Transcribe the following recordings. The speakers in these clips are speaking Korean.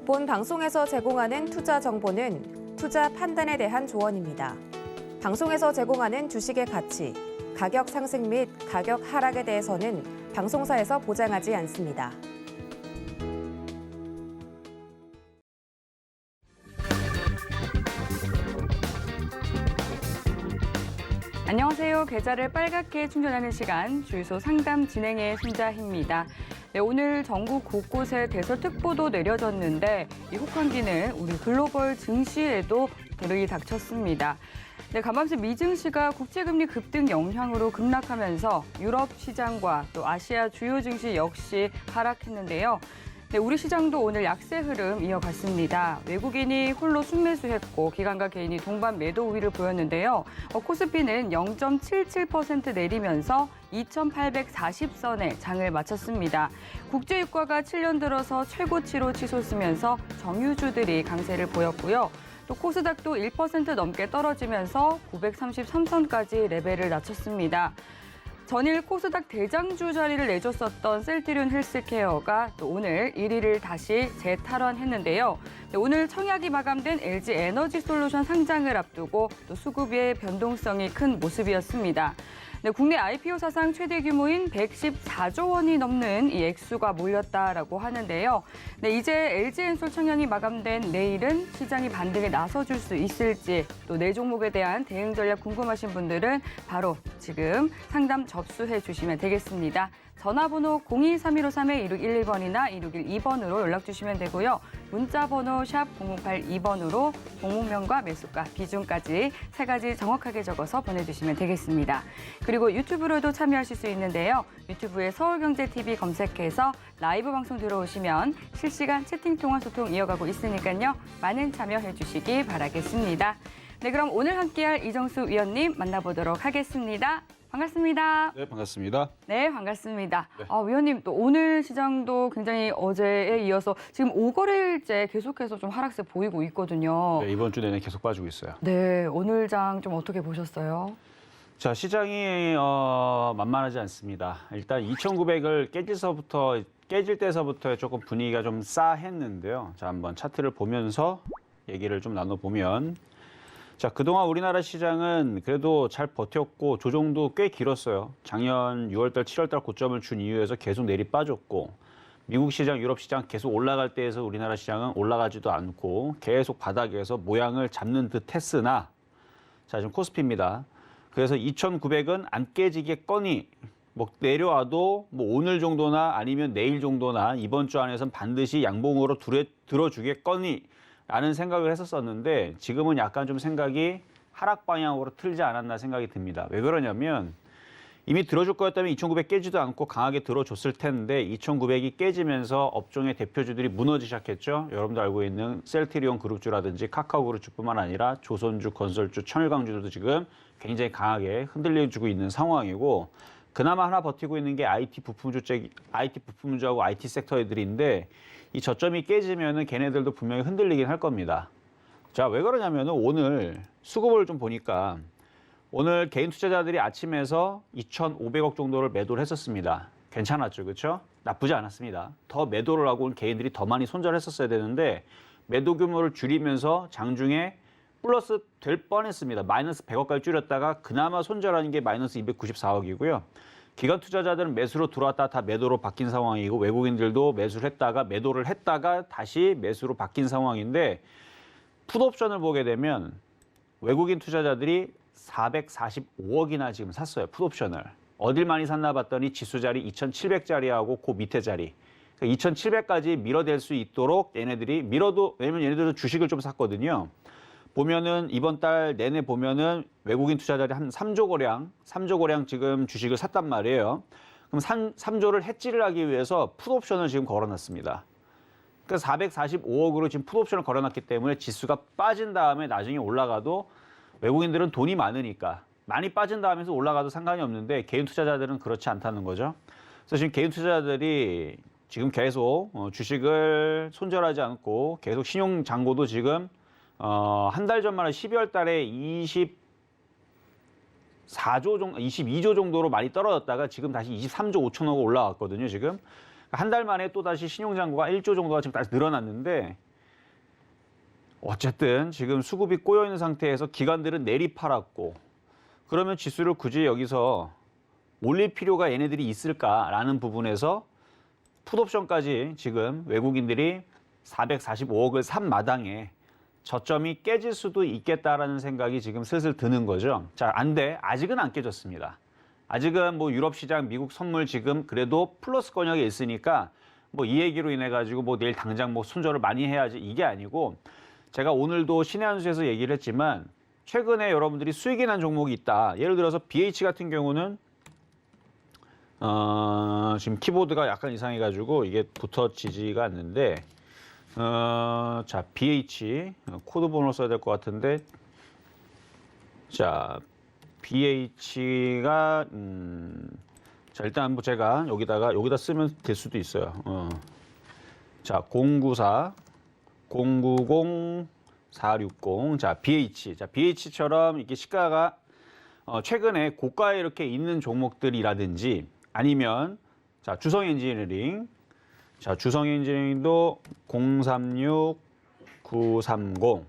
본 방송에서 제공하는 투자 정보는 투자 판단에 대한 조언입니다. 방송에서 제공하는 주식의 가치, 가격 상승 및 가격 하락에 대해서는 방송사에서 보장하지 않습니다. 안녕하세요. 계좌를 빨갛게 충전하는 시간, 주유소 상담 진행의 손자희입니다. 네, 오늘 전국 곳곳에 대설특보도 내려졌는데 이 혹한기는 우리 글로벌 증시에도 불이 닥쳤습니다. 네, 간밤새 미증시가 국제금리 급등 영향으로 급락하면서 유럽 시장과 또 아시아 주요 증시 역시 하락했는데요. 네, 우리 시장도 오늘 약세 흐름 이어갔습니다. 외국인이 홀로 순매수했고 기관과 개인이 동반 매도 우위를 보였는데요. 코스피는 0.77% 내리면서 2,840선에 장을 마쳤습니다. 국제유가가 7년 들어서 최고치로 치솟으면서 정유주들이 강세를 보였고요. 또 코스닥도 1% 넘게 떨어지면서 933선까지 레벨을 낮췄습니다. 전일 코스닥 대장주 자리를 내줬었던 셀트리온 헬스케어가 또 오늘 1위를 다시 재탈환했는데요. 네, 오늘 청약이 마감된 LG 에너지솔루션 상장을 앞두고 또 수급의 변동성이 큰 모습이었습니다. 네, 국내 IPO 사상 최대 규모인 114조 원이 넘는 이 액수가 몰렸다라고 하는데요. 네, 이제 LG엔솔 청약이 마감된 내일은 시장이 반등에 나서줄 수 있을지 또 네 종목에 대한 대응 전략 궁금하신 분들은 바로 지금 상담 접수해 주시면 되겠습니다. 전화번호 023153-1611번이나 1612번으로 연락 주시면 되고요. 문자번호 샵 0082번으로 종목명과 매수가, 비중까지 세 가지 정확하게 적어서 보내주시면 되겠습니다. 그리고 유튜브로도 참여하실 수 있는데요. 유튜브에 서울경제TV 검색해서 라이브 방송 들어오시면 실시간 채팅 통화 소통 이어가고 있으니까요. 많은 참여해 주시기 바라겠습니다. 네, 그럼 오늘 함께할 이정수 위원님 만나보도록 하겠습니다. 반갑습니다. 네, 반갑습니다. 네, 반갑습니다. 네. 위원님, 또 오늘 시장도 굉장히 어제에 이어서 지금 5거래일째 계속해서 좀 하락세 보이고 있거든요. 네, 이번 주 내내 계속 빠지고 있어요. 네, 오늘 장 좀 어떻게 보셨어요? 자, 시장이 만만하지 않습니다. 일단 2,900을 깨질 때서부터 조금 분위기가 좀 싸했는데요. 자, 한번 차트를 보면서 얘기를 좀 나눠보면, 자, 그동안 우리나라 시장은 그래도 잘 버텼고 조정도 꽤 길었어요. 작년 6월달, 7월달 고점을 준 이후에서 계속 내리 빠졌고, 미국 시장, 유럽 시장 계속 올라갈 때에서 우리나라 시장은 올라가지도 않고 계속 바닥에서 모양을 잡는 듯 했으나, 자, 지금 코스피입니다. 그래서 2,900은 안 깨지겠거니, 뭐 내려와도 뭐 오늘 정도나 아니면 내일 정도나 이번 주 안에선 반드시 양봉으로 들어주겠거니 라는 생각을 했었었는데, 지금은 약간 좀 생각이 하락 방향으로 틀지 않았나 생각이 듭니다. 왜 그러냐면 이미 들어줄 거였다면 2,900 깨지도 않고 강하게 들어줬을 텐데 2,900이 깨지면서 업종의 대표주들이 무너지기 시작했죠. 여러분도 알고 있는 셀트리온 그룹주라든지 카카오 그룹주뿐만 아니라 조선주, 건설주, 천일강주들도 지금 굉장히 강하게 흔들려주고 있는 상황이고, 그나마 하나 버티고 있는 게 IT 부품주하고 IT 섹터 애들인데, 이 저점이 깨지면은 걔네들도 분명히 흔들리긴 할 겁니다. 자, 왜 그러냐면은 오늘 수급을 좀 보니까 오늘 개인 투자자들이 아침에서 2,500억 정도를 매도를 했었습니다. 괜찮았죠, 그렇죠? 나쁘지 않았습니다. 더 매도를 하고 개인들이 더 많이 손절했었어야 되는데 매도 규모를 줄이면서 장중에 플러스 될 뻔했습니다. 마이너스 100억까지 줄였다가 그나마 손절하는 게 마이너스 294억이고요. 기관 투자자들은 매수로 들어왔다 다 매도로 바뀐 상황이고, 외국인들도 매수를 했다가 매도를 했다가 다시 매수로 바뀐 상황인데, 풋옵션을 보게 되면 외국인 투자자들이 445억이나 지금 샀어요. 풋옵션을. 어딜 많이 샀나 봤더니 지수 자리 2,700자리하고 그 밑에 자리. 2,700까지 밀어댈 수 있도록 얘네들이 밀어도, 왜냐면 얘네들도 주식을 좀 샀거든요. 보면은 이번 달 내내 보면은 외국인 투자자들이 한 3조 거량 지금 주식을 샀단 말이에요. 그럼 3조를 해지를 하기 위해서 풋옵션을 지금 걸어놨습니다. 그러니까 445억으로 지금 풋옵션을 걸어놨기 때문에 지수가 빠진 다음에 나중에 올라가도 외국인들은 돈이 많으니까 많이 빠진 다음에서 올라가도 상관이 없는데, 개인 투자자들은 그렇지 않다는 거죠. 그래서 지금 개인 투자자들이 지금 계속 주식을 손절하지 않고 계속 신용 잔고도 지금 한 달 전만 해 12월 달에 22조 정도로 많이 떨어졌다가 지금 다시 23조 5천억 올라왔거든요, 지금. 한 달 만에 또 다시 신용잔고가 1조 정도가 지금 다시 늘어났는데, 어쨌든 지금 수급이 꼬여 있는 상태에서 기관들은 내리 팔았고 그러면 지수를 굳이 여기서 올릴 필요가 얘네들이 있을까라는 부분에서 풋옵션까지 지금 외국인들이 445억을 산 마당에 저점이 깨질 수도 있겠다라는 생각이 지금 슬슬 드는 거죠. 자, 안 돼. 아직은 안 깨졌습니다. 아직은 뭐 유럽 시장, 미국 선물 지금 그래도 플러스 권역에 있으니까 뭐 이 얘기로 인해 가지고 뭐 내일 당장 뭐 손절을 많이 해야지 이게 아니고 제가 오늘도 신의 한 수에서 얘기를 했지만 최근에 여러분들이 수익이 난 종목이 있다. 예를 들어서 BH 같은 경우는 지금 키보드가 약간 이상해가지고 이게 붙어지지가 않는데 자 BH 코드 번호 써야 될 것 같은데 자 BH가 자 일단 뭐 제가 여기다 쓰면 될 수도 있어요. 자 094 090 460 자 BH 자 BH처럼 이렇게 시가가 최근에 고가에 이렇게 있는 종목들이라든지 아니면 자 주성 엔지니어링 자 주성 엔지니어링도 036 930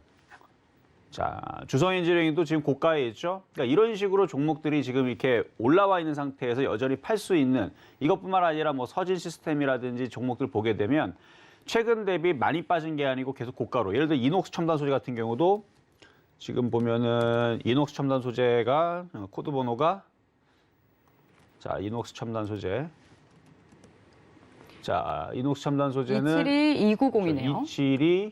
자 주성 엔지니어링도 지금 고가에 있죠. 그러니까 이런 식으로 종목들이 지금 이렇게 올라와 있는 상태에서 여전히 팔 수 있는 이것뿐만 아니라 뭐 서진 시스템이라든지 종목들 보게 되면 최근 대비 많이 빠진 게 아니고 계속 고가로 예를 들어 이녹스 첨단 소재 같은 경우도 지금 보면은 이녹스 첨단 소재가 코드 번호가 자 이녹스 첨단 소재 자 이녹스 첨단 소재는 272-290이네요.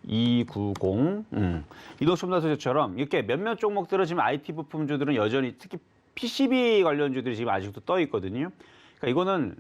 272-290 이녹스 첨단 소재처럼 이렇게 몇몇 종목들은 지금 IT 부품주들은 여전히 특히 PCB 관련주들이 지금 아직도 떠 있거든요. 그러니까 이거는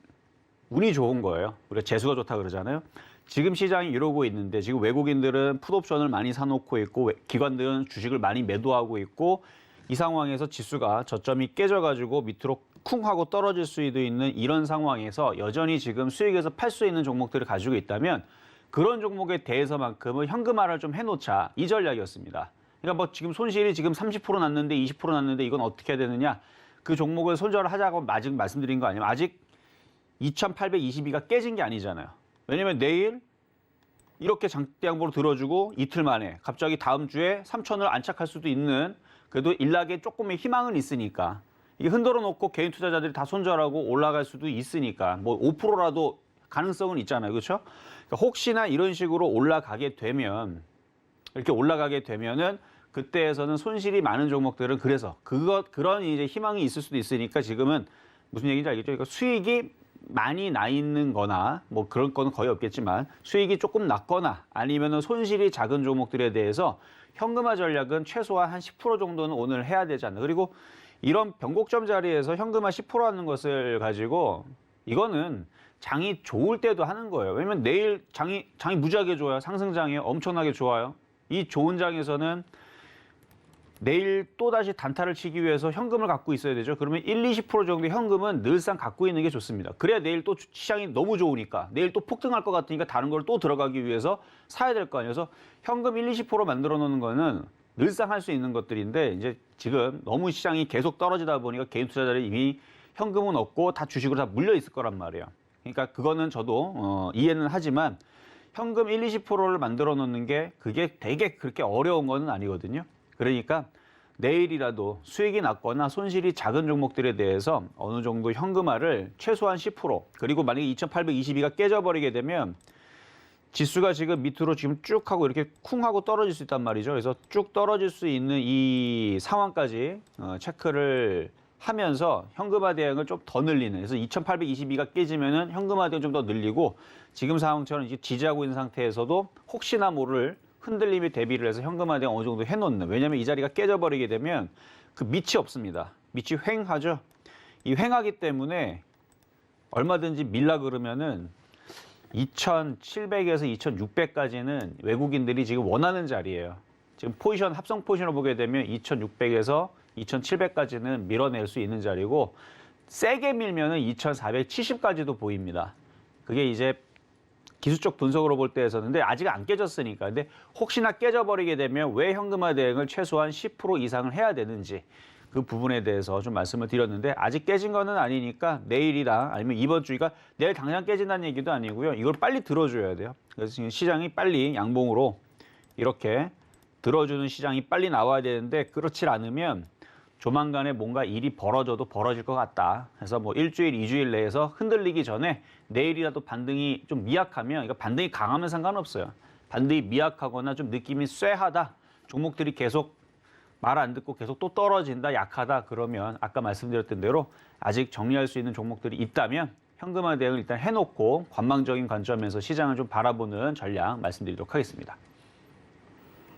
운이 좋은 거예요. 우리가 재수가 좋다 그러잖아요. 지금 시장이 이러고 있는데 지금 외국인들은 풋옵션을 많이 사놓고 있고 기관들은 주식을 많이 매도하고 있고 이 상황에서 지수가 저점이 깨져가지고 밑으로 쿵 하고 떨어질 수도 있는 이런 상황에서 여전히 지금 수익에서 팔 수 있는 종목들을 가지고 있다면 그런 종목에 대해서만큼은 현금화를 좀 해놓자 이 전략이었습니다. 그러니까 뭐 지금 손실이 지금 30% 났는데 20% 났는데 이건 어떻게 해야 되느냐 그 종목을 손절을 하자고 아직 말씀드린 거 아니에요. 아직 2822가 깨진 게 아니잖아요. 왜냐면 내일 이렇게 장대 양보로 들어주고 이틀 만에 갑자기 다음 주에 3천을 안착할 수도 있는 그래도 일락에 조금의 희망은 있으니까 이게 흔들어 놓고 개인 투자자들이 다 손절하고 올라갈 수도 있으니까 뭐 5%라도 가능성은 있잖아요. 그렇죠? 그러니까 혹시나 이런 식으로 올라가게 되면 이렇게 올라가게 되면은 그때에서는 손실이 많은 종목들은 그래서 그런 이제 희망이 있을 수도 있으니까 지금은 무슨 얘기인지 알겠죠? 그러니까 수익이 많이 나 있는 거나 뭐 그런 거는 거의 없겠지만 수익이 조금 낮거나 아니면은 손실이 작은 종목들에 대해서 현금화 전략은 최소한 한 10% 정도는 오늘 해야 되지 않나. 그리고 이런 변곡점 자리에서 현금화 10% 하는 것을 가지고 이거는 장이 좋을 때도 하는 거예요. 왜냐면 내일 장이 무지하게 좋아요. 상승장이에요. 엄청나게 좋아요. 이 좋은 장에서는 내일 또다시 단타를 치기 위해서 현금을 갖고 있어야 되죠. 그러면 1-20% 정도의 현금은 늘상 갖고 있는 게 좋습니다. 그래야 내일 또 시장이 너무 좋으니까 내일 또 폭등할 것 같으니까 다른 걸 또 들어가기 위해서 사야 될 거 아니에요. 그래서 현금 1-20% 만들어 놓는 거는 늘상 할 수 있는 것들인데 이제 지금 너무 시장이 계속 떨어지다 보니까 개인 투자자들이 이미 현금은 없고 다 주식으로 다 물려 있을 거란 말이에요. 그러니까 그거는 저도 이해는 하지만 현금 1-20%를 만들어 놓는 게 그게 되게 그렇게 어려운 거는 아니거든요. 그러니까 내일이라도 수익이 났거나 손실이 작은 종목들에 대해서 어느 정도 현금화를 최소한 10% 그리고 만약에 2822가 깨져버리게 되면 지수가 지금 밑으로 지금 쭉 하고 이렇게 쿵 하고 떨어질 수 있단 말이죠. 그래서 쭉 떨어질 수 있는 이 상황까지 체크를 하면서 현금화 대응을 좀 더 늘리는. 그래서 2822가 깨지면은 현금화 대응 좀 더 늘리고 지금 상황처럼 이제 지지하고 있는 상태에서도 혹시나 모를 흔들림에 대비를 해서 현금화 대응 어느 정도 해놓는. 왜냐하면 이 자리가 깨져버리게 되면 그 밑이 없습니다. 밑이 횡하죠. 이 횡하기 때문에 얼마든지 밀라 그러면은 2,700에서 2,600까지는 외국인들이 지금 원하는 자리예요. 지금 포지션 합성 포지션을 보게 되면 2,600에서 2,700까지는 밀어낼 수 있는 자리고 세게 밀면은 2,470까지도 보입니다. 그게 이제 기술적 분석으로 볼 때에서는데 아직 안 깨졌으니까. 근데 혹시나 깨져버리게 되면 왜 현금화 대응을 최소한 10% 이상을 해야 되는지 그 부분에 대해서 좀 말씀을 드렸는데 아직 깨진 거는 아니니까 내일이나 아니면 이번 주가 내일 당장 깨진다는 얘기도 아니고요. 이걸 빨리 들어줘야 돼요. 그래서 지금 시장이 빨리 양봉으로 이렇게 들어주는 시장이 빨리 나와야 되는데 그렇지 않으면 조만간에 뭔가 일이 벌어져도 벌어질 것 같다. 그래서 뭐 일주일, 2주일 내에서 흔들리기 전에 내일이라도 반등이 좀 미약하면, 그러니까 반등이 강하면 상관없어요. 반등이 미약하거나 좀 느낌이 쇠하다. 종목들이 계속 말 안 듣고 계속 또 떨어진다, 약하다 그러면 아까 말씀드렸던 대로 아직 정리할 수 있는 종목들이 있다면 현금화 대응을 일단 해놓고 관망적인 관점에서 시장을 좀 바라보는 전략 말씀드리도록 하겠습니다.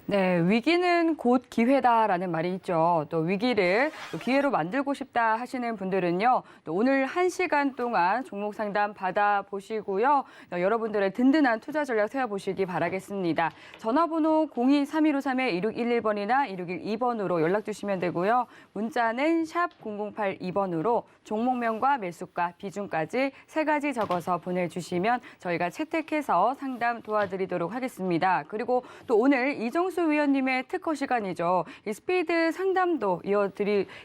네, 위기는 곧 기회다라는 말이 있죠. 또 위기를 또 기회로 만들고 싶다 하시는 분들은요. 또 오늘 1시간 동안 종목 상담 받아보시고요. 여러분들의 든든한 투자 전략 세워보시기 바라겠습니다. 전화번호 02-3153-1611번이나 1612번으로 연락 주시면 되고요. 문자는 샵 0082번으로 종목명과 매수가, 비중까지 3가지 적어서 보내주시면 저희가 채택해서 상담 도와드리도록 하겠습니다. 그리고 또 오늘 이정수 위원님의 특허 시간이죠. 이 스피드 상담도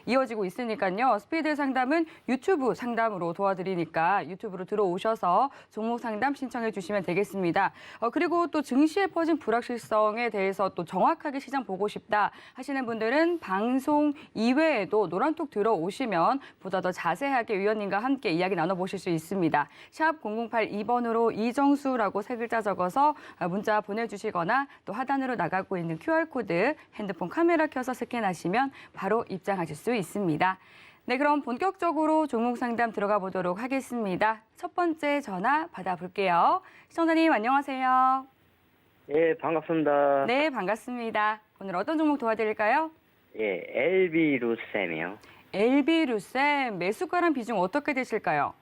이어지고 있으니까요. 스피드 상담은 유튜브 상담으로 도와드리니까 유튜브로 들어오셔서 종목 상담 신청해 주시면 되겠습니다. 그리고 또 증시에 퍼진 불확실성에 대해서 또 정확하게 시장 보고 싶다 하시는 분들은 방송 이외에도 노란톡 들어오시면 보다 더 자세하게 위원님과 함께 이야기 나눠보실 수 있습니다. 샵 0082번으로 이정수라고 3글자 적어서 문자 보내주시거나 또 하단으로 나가고 있는 QR코드 핸드폰 카메라 켜서 스캔하시면 바로 입장하실 수 있습니다. 네, 그럼 본격적으로 종목 상담 들어가 보도록 하겠습니다. 첫 번째 전화 받아볼게요. 시청자님 안녕하세요. 예, 반갑습니다. 네, 반갑습니다. 오늘 어떤 종목 도와드릴까요? 예, LB루셈이요. LB루셈 매수가랑 비중 어떻게 되실까요?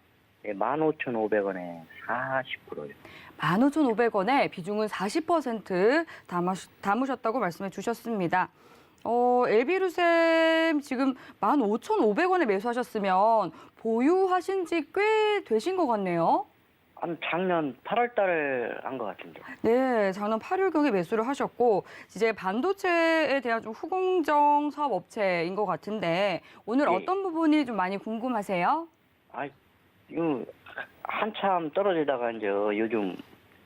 예, 15,500원에 40%요. 15,500원에 비중은 40% 담으셨다고 말씀해 주셨습니다. LB루셈 지금 15,500원에 매수하셨으면 보유하신 지 꽤 되신 것 같네요. 한 작년 8월 달에 한 것 같은데. 네, 작년 8월경에 매수를 하셨고 이제 반도체에 대한 좀 후공정 사업 업체인 것 같은데 오늘 예. 어떤 부분이 좀 많이 궁금하세요? 아, 이거 한참 떨어지다가 이제 요즘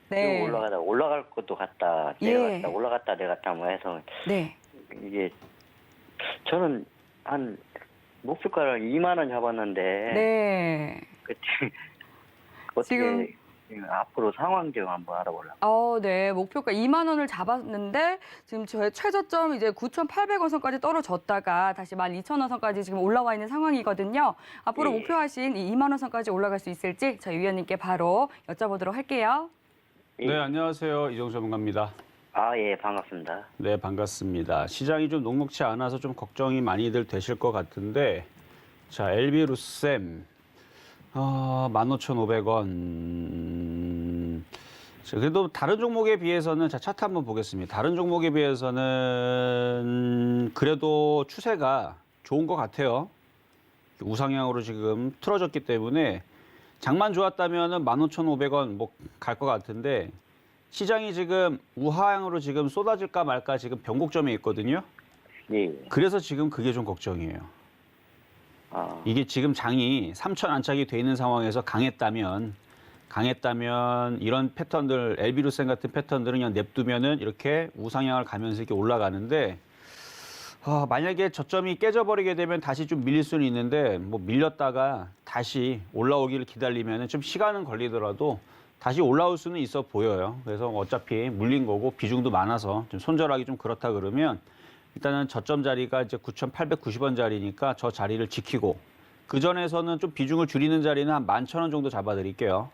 네. 올라갈 것도 같다, 예. 내려갔다, 올라갔다, 내려갔다 뭐 해서 네. 이게 저는 한 목표가를 2만 원 잡았는데 네. 그때 어떻게 지금 앞으로 상황 좀 한번 알아보려고. 네. 목표가 2만 원을 잡았는데 지금 저의 최저점 이제 9,800원 선까지 떨어졌다가 다시 12,000원 선까지 지금 올라와 있는 상황이거든요. 앞으로 예. 목표하신 이 2만 원 선까지 올라갈 수 있을지 저희 위원님께 바로 여쭤보도록 할게요. 예. 네, 안녕하세요. 이정수 전문가입니다. 아, 예, 반갑습니다. 네, 반갑습니다. 시장이 좀 녹록치 않아서 좀 걱정이 많이들 되실 것 같은데, 자, LB루셈 15,500원. 그래도 다른 종목에 비해서는, 자, 차트 한번 보겠습니다. 다른 종목에 비해서는 그래도 추세가 좋은 것 같아요. 우상향으로 지금 틀어졌기 때문에 장만 좋았다면은 15,500원 뭐 갈 것 같은데 시장이 지금 우하향으로 지금 쏟아질까 말까 지금 변곡점에 있거든요. 예. 그래서 지금 그게 좀 걱정이에요. 아, 이게 지금 장이 3천 안착이 돼 있는 상황에서 강했다면 이런 패턴들, LB루셈 같은 패턴들은 그냥 냅두면은 이렇게 우상향을 가면서 이렇게 올라가는데 만약에 저점이 깨져버리게 되면 다시 좀 밀릴 수는 있는데 뭐 밀렸다가 다시 올라오기를 기다리면은 좀 시간은 걸리더라도 다시 올라올 수는 있어 보여요. 그래서 어차피 물린 거고 비중도 많아서 좀 손절하기 좀 그렇다 그러면 일단은 저점 자리가 이제 9,890원 자리니까 저 자리를 지키고 그 전에서는 좀 비중을 줄이는 자리는 한 11,000원 정도 잡아드릴게요.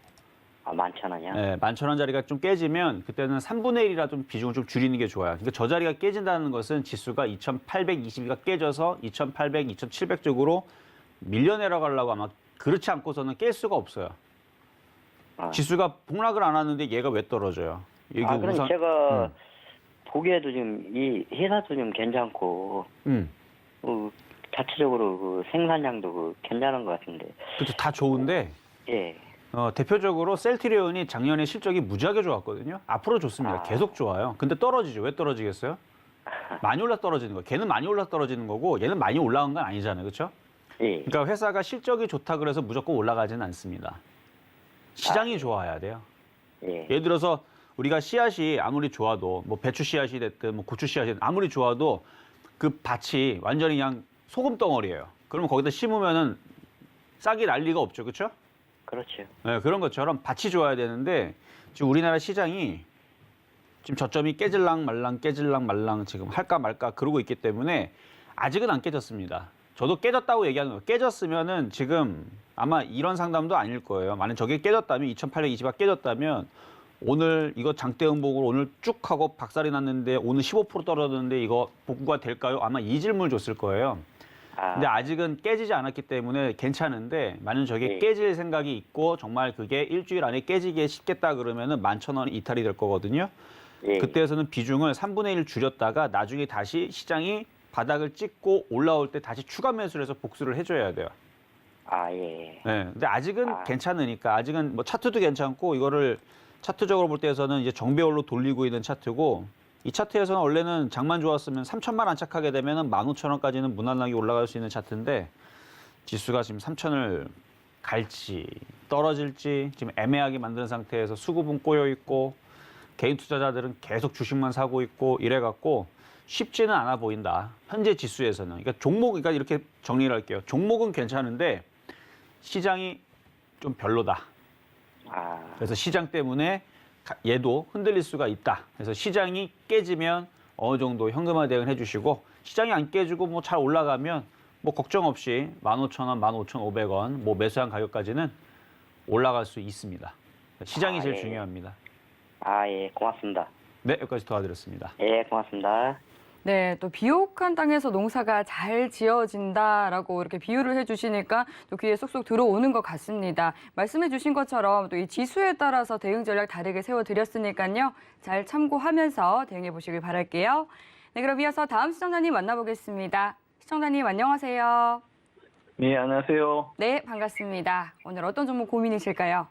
아, 11,000원이요? 네, 11,000원 자리가 좀 깨지면 그때는 3분의 1이라 좀 비중을 좀 줄이는 게 좋아요. 그러니까 저 자리가 깨진다는 것은 지수가 2,822가 깨져서 2,800, 2,700 쪽으로 밀려 내려가려고 아마 그렇지 않고서는 깰 수가 없어요. 아. 지수가 폭락을 안 하는데 얘가 왜 떨어져요? 이게 그럼 제가 보기에도 지금 이 회사도 좀 괜찮고, 자체적으로 그 생산량도 괜찮은 것 같은데. 그렇죠. 다 좋은데 예. 대표적으로 셀트리온이 작년에 실적이 무지하게 좋았거든요. 앞으로 좋습니다. 계속 좋아요. 근데 떨어지죠. 왜 떨어지겠어요? 많이 올라 떨어지는 거예요. 걔는 많이 올라 떨어지는 거고 얘는 많이 올라간 건 아니잖아요. 그렇죠? 예. 그러니까 회사가 실적이 좋다 그래서 무조건 올라가지는 않습니다. 시장이 좋아야 돼요. 예. 예를 들어서 우리가 씨앗이 아무리 좋아도 뭐 배추 씨앗이 됐든 뭐 고추 씨앗이 됐든 아무리 좋아도 그 밭이 완전히 그냥 소금 덩어리예요. 그러면 거기다 심으면은 싹이 날 리가 없죠, 그렇죠? 그렇죠. 네, 그런 것처럼 밭이 좋아야 되는데 지금 우리나라 시장이 지금 저점이 깨질랑 말랑 지금 할까 말까 그러고 있기 때문에 아직은 안 깨졌습니다. 저도 깨졌다고 얘기하는 거예요. 깨졌으면은 지금 아마 이런 상담도 아닐 거예요. 만약 저게 깨졌다면 2820가 깨졌다면 오늘 이거 장대음봉으로 오늘 쭉 하고 박살이 났는데 오늘 15% 떨어졌는데 이거 복구가 될까요? 아마 이 질문을 줬을 거예요. 근데 아직은 깨지지 않았기 때문에 괜찮은데 만약 저게 네. 깨질 생각이 있고 정말 그게 일주일 안에 깨지게 쉽겠다 그러면은 11,000원 이탈이 될 거거든요. 예. 그때에서는 비중을 3분의 1 줄였다가 나중에 다시 시장이 바닥을 찍고 올라올 때 다시 추가 매수를 해서 복수를 해줘야 돼요. 예. 네, 근데 아직은 괜찮으니까 아직은 뭐 차트도 괜찮고 이거를 차트적으로 볼 때에서는 이제 정배열로 돌리고 있는 차트고 이 차트에서는 원래는 장만 좋았으면 3천만 안착하게 되면은 15,000원까지는 무난하게 올라갈 수 있는 차트인데 지수가 지금 3천을 갈지 떨어질지 지금 애매하게 만드는 상태에서 수급은 꼬여 있고 개인 투자자들은 계속 주식만 사고 있고 이래 갖고 쉽지는 않아 보인다. 현재 지수에서는. 그러니까 그러니까 이렇게 정리를 할게요. 종목은 괜찮은데 시장이 좀 별로다. 그래서 시장 때문에 얘도 흔들릴 수가 있다. 그래서 시장이 깨지면 어느 정도 현금화 대응을 해주시고 시장이 안 깨지고 뭐 잘 올라가면 뭐 걱정 없이 15,000원, 15,500원 뭐 매수한 가격까지는 올라갈 수 있습니다. 시장이 제일 중요합니다. 예. 고맙습니다. 네, 여기까지 도와드렸습니다. 예, 고맙습니다. 네, 또 비옥한 땅에서 농사가 잘 지어진다라고 이렇게 비유를 해주시니까 또 귀에 쏙쏙 들어오는 것 같습니다. 말씀해주신 것처럼 또 이 지수에 따라서 대응 전략 다르게 세워드렸으니까요. 잘 참고하면서 대응해 보시길 바랄게요. 네, 그럼 이어서 다음 시청자님 만나보겠습니다. 시청자님 안녕하세요. 네, 안녕하세요. 네, 반갑습니다. 오늘 어떤 종목 고민이실까요?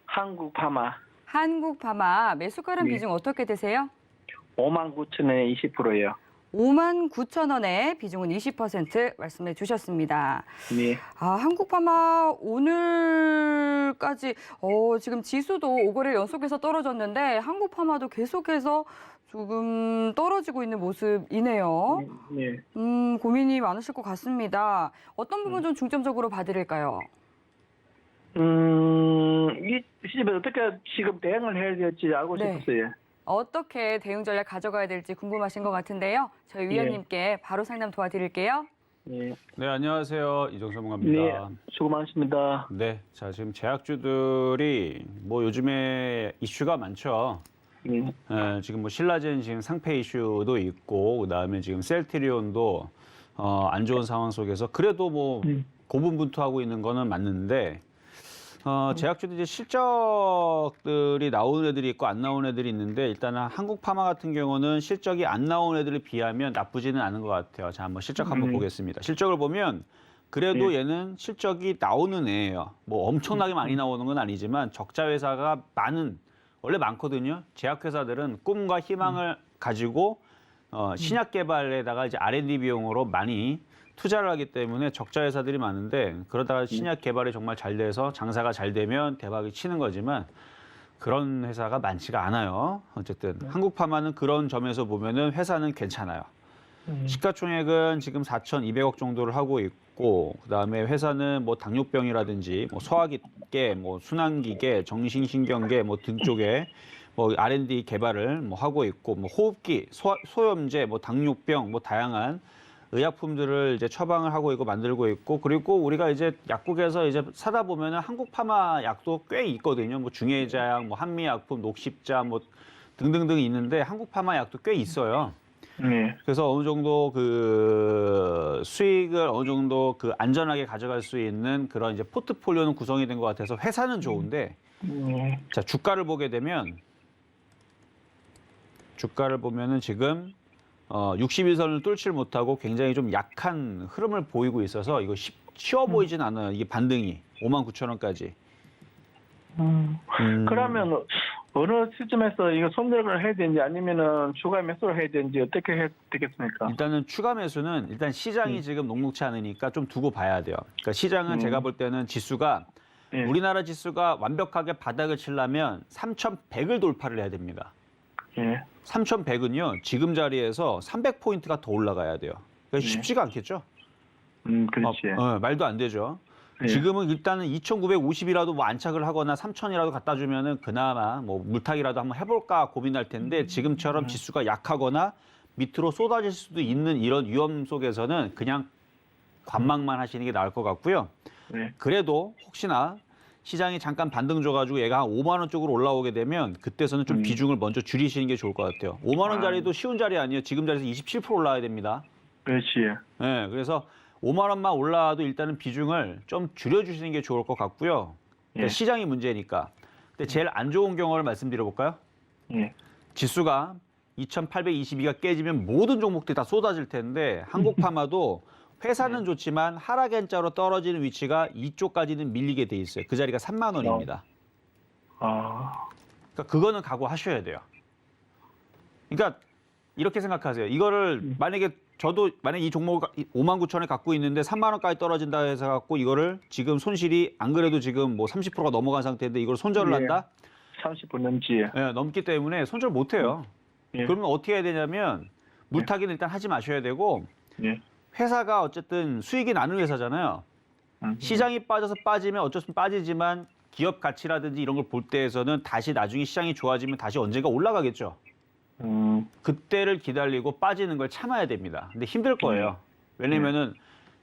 한국파마 한국파마 매수가랑 네. 비중 어떻게 되세요? 59,000원에 20%예요. 59,000원에 비중은 20% 말씀해 주셨습니다. 네. 한국파마 오늘까지 지금 지수도 5거래 연속해서 떨어졌는데 한국파마도 계속해서 조금 떨어지고 있는 모습이네요. 네. 고민이 많으실 것 같습니다. 어떤 부분 좀 중점적으로 봐드릴까요? 이 시점에 어떻게 지금 대응을 해야 될지 알고 네. 싶었어요. 어떻게 대응 전략 가져가야 될지 궁금하신 것 같은데요. 저희 위원님께 바로 상담 도와드릴게요. 네. 네, 안녕하세요. 이정수 전문가입니다. 네. 수고 많으십니다. 네, 자 지금 제약주들이 뭐 요즘에 이슈가 많죠. 네. 지금 뭐 신라젠 지금 상패 이슈도 있고 그다음에 지금 셀트리온도 안 좋은 상황 속에서 그래도 뭐 고분분투하고 있는 거는 맞는데 제약주들 이제 실적들이 나오는 애들이 있고 안 나오는 애들이 있는데 일단은 한국파마 같은 경우는 실적이 안 나오는 애들에 비하면 나쁘지는 않은 것 같아요. 자, 한번 실적 한번 보겠습니다. 실적을 보면 그래도 얘는 실적이 나오는 애예요. 뭐 엄청나게 많이 나오는 건 아니지만 적자 회사가 원래 많거든요. 제약회사들은 꿈과 희망을 가지고 신약 개발에다가 이제 R&D 비용으로 많이 투자를 하기 때문에 적자 회사들이 많은데 그러다가 신약 개발이 정말 잘 돼서 장사가 잘 되면 대박이 치는 거지만 그런 회사가 많지가 않아요. 어쨌든 한국파마는 그런 점에서 보면은 회사는 괜찮아요. 시가총액은 지금 4,200억 정도를 하고 있고 그다음에 회사는 뭐 당뇨병이라든지 뭐 소화기계, 뭐 순환기계, 정신신경계 뭐 등 쪽에 뭐 R&D 개발을 뭐 하고 있고 뭐 호흡기, 소염제, 뭐 당뇨병, 뭐 다양한 의약품들을 이제 처방을 하고 있고 만들고 있고 그리고 우리가 이제 약국에서 이제 사다 보면은 한국파마 약도 꽤 있거든요. 뭐 중해자약, 뭐 한미약품, 녹십자 뭐 등등등 있는데 한국파마 약도 꽤 있어요. 네. 그래서 어느 정도 그 수익을 어느 정도 그 안전하게 가져갈 수 있는 그런 이제 포트폴리오는 구성이 된 것 같아서 회사는 좋은데 자, 주가를 보게 되면 주가를 보면은 지금 61선을 뚫질 못하고 굉장히 좀 약한 흐름을 보이고 있어서 이거 쉬워 보이진 않아요. 이게 반등이 59,000원까지. 그러면 어느 시점에서 이거 손절을 해야 되는지 아니면은 추가 매수를 해야 되는지 어떻게 해야 되겠습니까? 일단은 추가 매수는 일단 시장이 지금 녹록치 않으니까 좀 두고 봐야 돼요. 그러니까 시장은 제가 볼 때는 지수가 예. 우리나라 지수가 완벽하게 바닥을 치려면 3,100을 돌파를 해야 됩니다. 예. 3,100은요. 지금 자리에서 300포인트가 더 올라가야 돼요. 그러니까 쉽지가 않겠죠? 그렇지. 말도 안 되죠. 예. 지금은 일단은 2,950이라도 뭐 안착을 하거나 3,000이라도 갖다 주면은 그나마 뭐 물타기라도 한번 해볼까 고민할 텐데 지금처럼 지수가 약하거나 밑으로 쏟아질 수도 있는 이런 위험 속에서는 그냥 관망만 하시는 게 나을 것 같고요. 네. 그래도 혹시나 시장이 잠깐 반등 줘가지고 얘가 한 5만 원 쪽으로 올라오게 되면 그때서는 좀 비중을 먼저 줄이시는 게 좋을 것 같아요. 5만 원 자리도 쉬운 자리 아니에요. 지금 자리에서 27% 올라와야 됩니다. 그렇지. 네, 그래서 5만 원만 올라와도 일단은 비중을 좀 줄여주시는 게 좋을 것 같고요. 그러니까 예. 시장이 문제니까. 근데 제일 안 좋은 경우를 말씀드려볼까요? 예. 지수가 2,822가 깨지면 모든 종목들이 다 쏟아질 텐데 한국파마도 회사는 좋지만 하락 N자로 떨어지는 위치가 이쪽까지는 밀리게 돼 있어요. 그 자리가 3만 원입니다. 아. 그러니까 그거는 각오하셔야 돼요. 그러니까 이렇게 생각하세요. 이거를 만약에 저도 만약에 이 종목을 5만 9천에 갖고 있는데 3만 원까지 떨어진다 해서 갖고 이거를 지금 손실이 안 그래도 지금 뭐 30%가 넘어간 상태인데 이걸 손절을 예. 한다? 30분 넘지. 예, 넘기 때문에 손절 못 해요. 예. 그러면 어떻게 해야 되냐면 물타기는 일단 하지 마셔야 되고 예. 회사가 어쨌든 수익이 나는 회사잖아요. 시장이 빠져서 빠지면 어쩔 수 없이 빠지지만 기업 가치라든지 이런 걸 볼 때에서는 다시 나중에 시장이 좋아지면 다시 언젠가 올라가겠죠. 그때를 기다리고 빠지는 걸 참아야 됩니다. 근데 힘들 거예요. 왜냐면은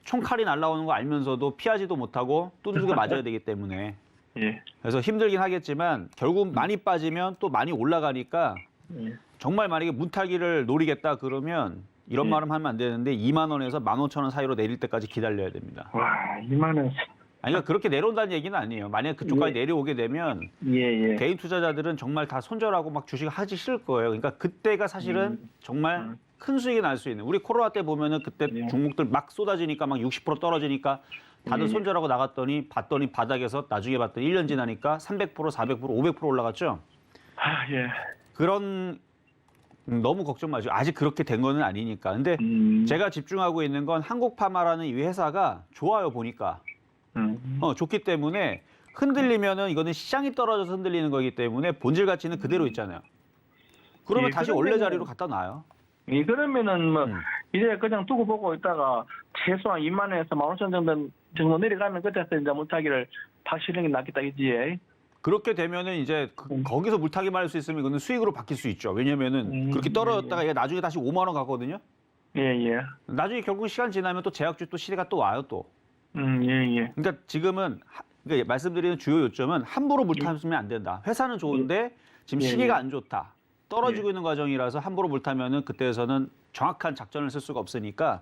총칼이 날아오는 거 알면서도 피하지도 못하고 두들겨 맞아야 되기 때문에. 예. 그래서 힘들긴 하겠지만 결국 많이 빠지면 또 많이 올라가니까 예. 정말 만약에 문타기를 노리겠다 그러면 이런 말은 하면 안 되는데 2만 원에서 15,000원 사이로 내릴 때까지 기다려야 됩니다. 와, 2만 원. 아니, 그러니까 그렇게 내려온다는 얘기는 아니에요. 만약 그쪽까지 내려오게 되면 예, 예. 개인 투자자들은 정말 다 손절하고 막 주식 하기 싫을 거예요. 그러니까 그때가 사실은 정말 큰 수익이 날 수 있는. 우리 코로나 때 보면은 그때 예. 종목들 막 쏟아지니까 막 60% 떨어지니까 다들 예. 손절하고 나갔더니 봤더니 바닥에서 나중에 봤더니 1년 지나니까 300%, 400%, 500% 올라갔죠. 아, 예. 그런 너무 걱정 마시고 아직 그렇게 된 거는 아니니까. 근데 제가 집중하고 있는 건 한국파마라는 이 회사가 좋아요 보니까. 좋기 때문에 흔들리면은 이거는 시장이 떨어져서 흔들리는 거기 때문에 본질 가치는 그대로 있잖아요. 그러면 예, 다시 원래 자리로 갖다 놔요. 예, 그러면은 뭐 이제 그냥 두고 보고 있다가 최소한 2만 원에서 15,000원 정도 내려가면 그때서 이제 물타기를 박시는 게 낫겠다 이지. 그렇게 되면은 이제 거기서 물타기만 할 수 있으면 이거는 수익으로 바뀔 수 있죠. 왜냐면은 그렇게 떨어졌다가 얘가 나중에 다시 5만 원 가거든요. 예, 예. 나중에 결국 시간 지나면 또 제약주 또 시대가 또 와요 또. 예, 예. 그러니까 지금은 그러니까 말씀드리는 주요 요점은 함부로 물타면 안 된다. 회사는 좋은데 지금 예, 시기가 예. 안 좋다. 떨어지고 있는 과정이라서 함부로 물타면은 그때에서는 정확한 작전을 쓸 수가 없으니까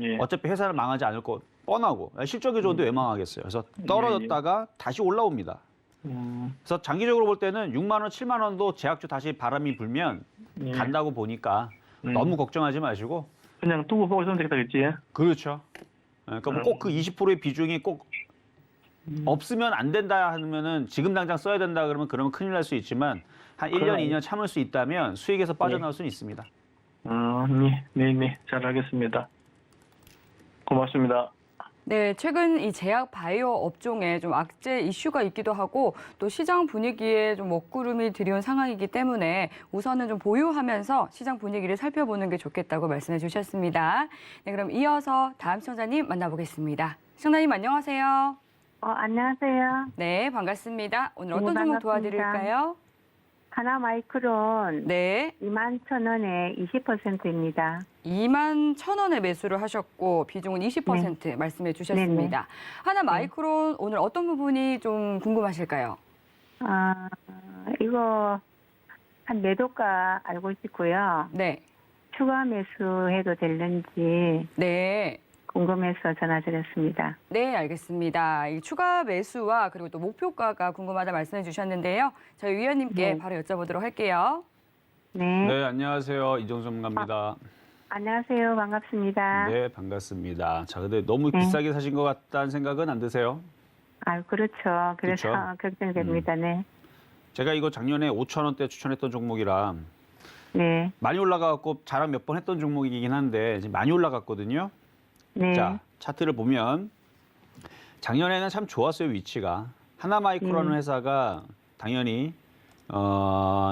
예. 어차피 회사는 망하지 않을 거 뻔하고 실적이 좋은데 왜 망하겠어요. 그래서 떨어졌다가 다시 올라옵니다. 그래서 장기적으로 볼 때는 6만 원, 7만 원도 제약주 다시 바람이 불면 간다고 보니까 너무 걱정하지 마시고 그냥 두고 보고 있으면 되겠다 그치? 그렇죠. 그러니까 뭐 꼭 그 20%의 비중이 꼭 없으면 안 된다 하면은 지금 당장 써야 된다 그러면 큰일 날 수 있지만 한 1년, 2년 참을 수 있다면 수익에서 빠져나올 수는 있습니다. 네, 네, 네. 잘 알겠습니다. 고맙습니다. 네, 최근 이 제약 바이오 업종에 좀 악재 이슈가 있기도 하고 또 시장 분위기에 좀 먹구름이 들이온 상황이기 때문에 우선은 좀 보유하면서 시장 분위기를 살펴보는 게 좋겠다고 말씀해 주셨습니다. 네, 그럼 이어서 다음 시청자님 만나보겠습니다. 시청자님 안녕하세요. 안녕하세요. 네, 반갑습니다. 오늘 네, 어떤 종목 반갑습니다. 도와드릴까요? 하나마이크론 네, 21,000원에 20%입니다. 21,000원에 매수를 하셨고 비중은 20% 말씀해 주셨습니다. 하나 마이크론 오늘 어떤 부분이 좀 궁금하실까요? 이거 한 매도가 알고 싶고요. 네, 추가 매수해도 되는지 네. 궁금해서 전화드렸습니다. 네, 알겠습니다. 이 추가 매수와 그리고 또 목표가가 궁금하다 말씀해 주셨는데요. 저희 위원님께 네. 바로 여쭤보도록 할게요. 네. 네, 안녕하세요. 이정수 전문가입니다. 안녕하세요. 반갑습니다. 네, 반갑습니다. 자, 근데 너무 네. 비싸게 사신 것 같다는 생각은 안 드세요? 그렇죠. 그래서 그렇죠. 걱정됩니다. 네. 제가 이거 작년에 5,000원대 추천했던 종목이라 네. 많이 올라가갖고 자랑 몇 번 했던 종목이긴 한데 지금 많이 올라갔거든요. 네. 자, 차트를 보면 작년에는 참 좋았어요, 위치가. 하나마이크로라는 회사가 당연히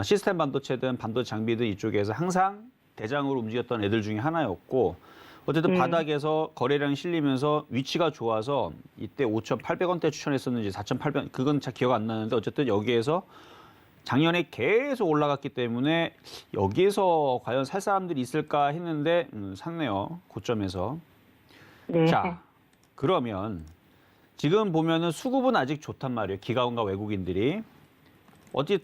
시스템 반도체든 반도체 장비든 이쪽에서 항상 대장으로 움직였던 애들 중에 하나였고 어쨌든 바닥에서 거래량이 실리면서 위치가 좋아서 이때 5,800원대 추천했었는지 4,800원 그건 잘 기억 안 나는데 어쨌든 여기에서 작년에 계속 올라갔기 때문에 여기에서 과연 살 사람들이 있을까 했는데 샀네요. 고점에서. 네. 자, 그러면 지금 보면은 수급은 아직 좋단 말이에요. 기관과 외국인들이. 어디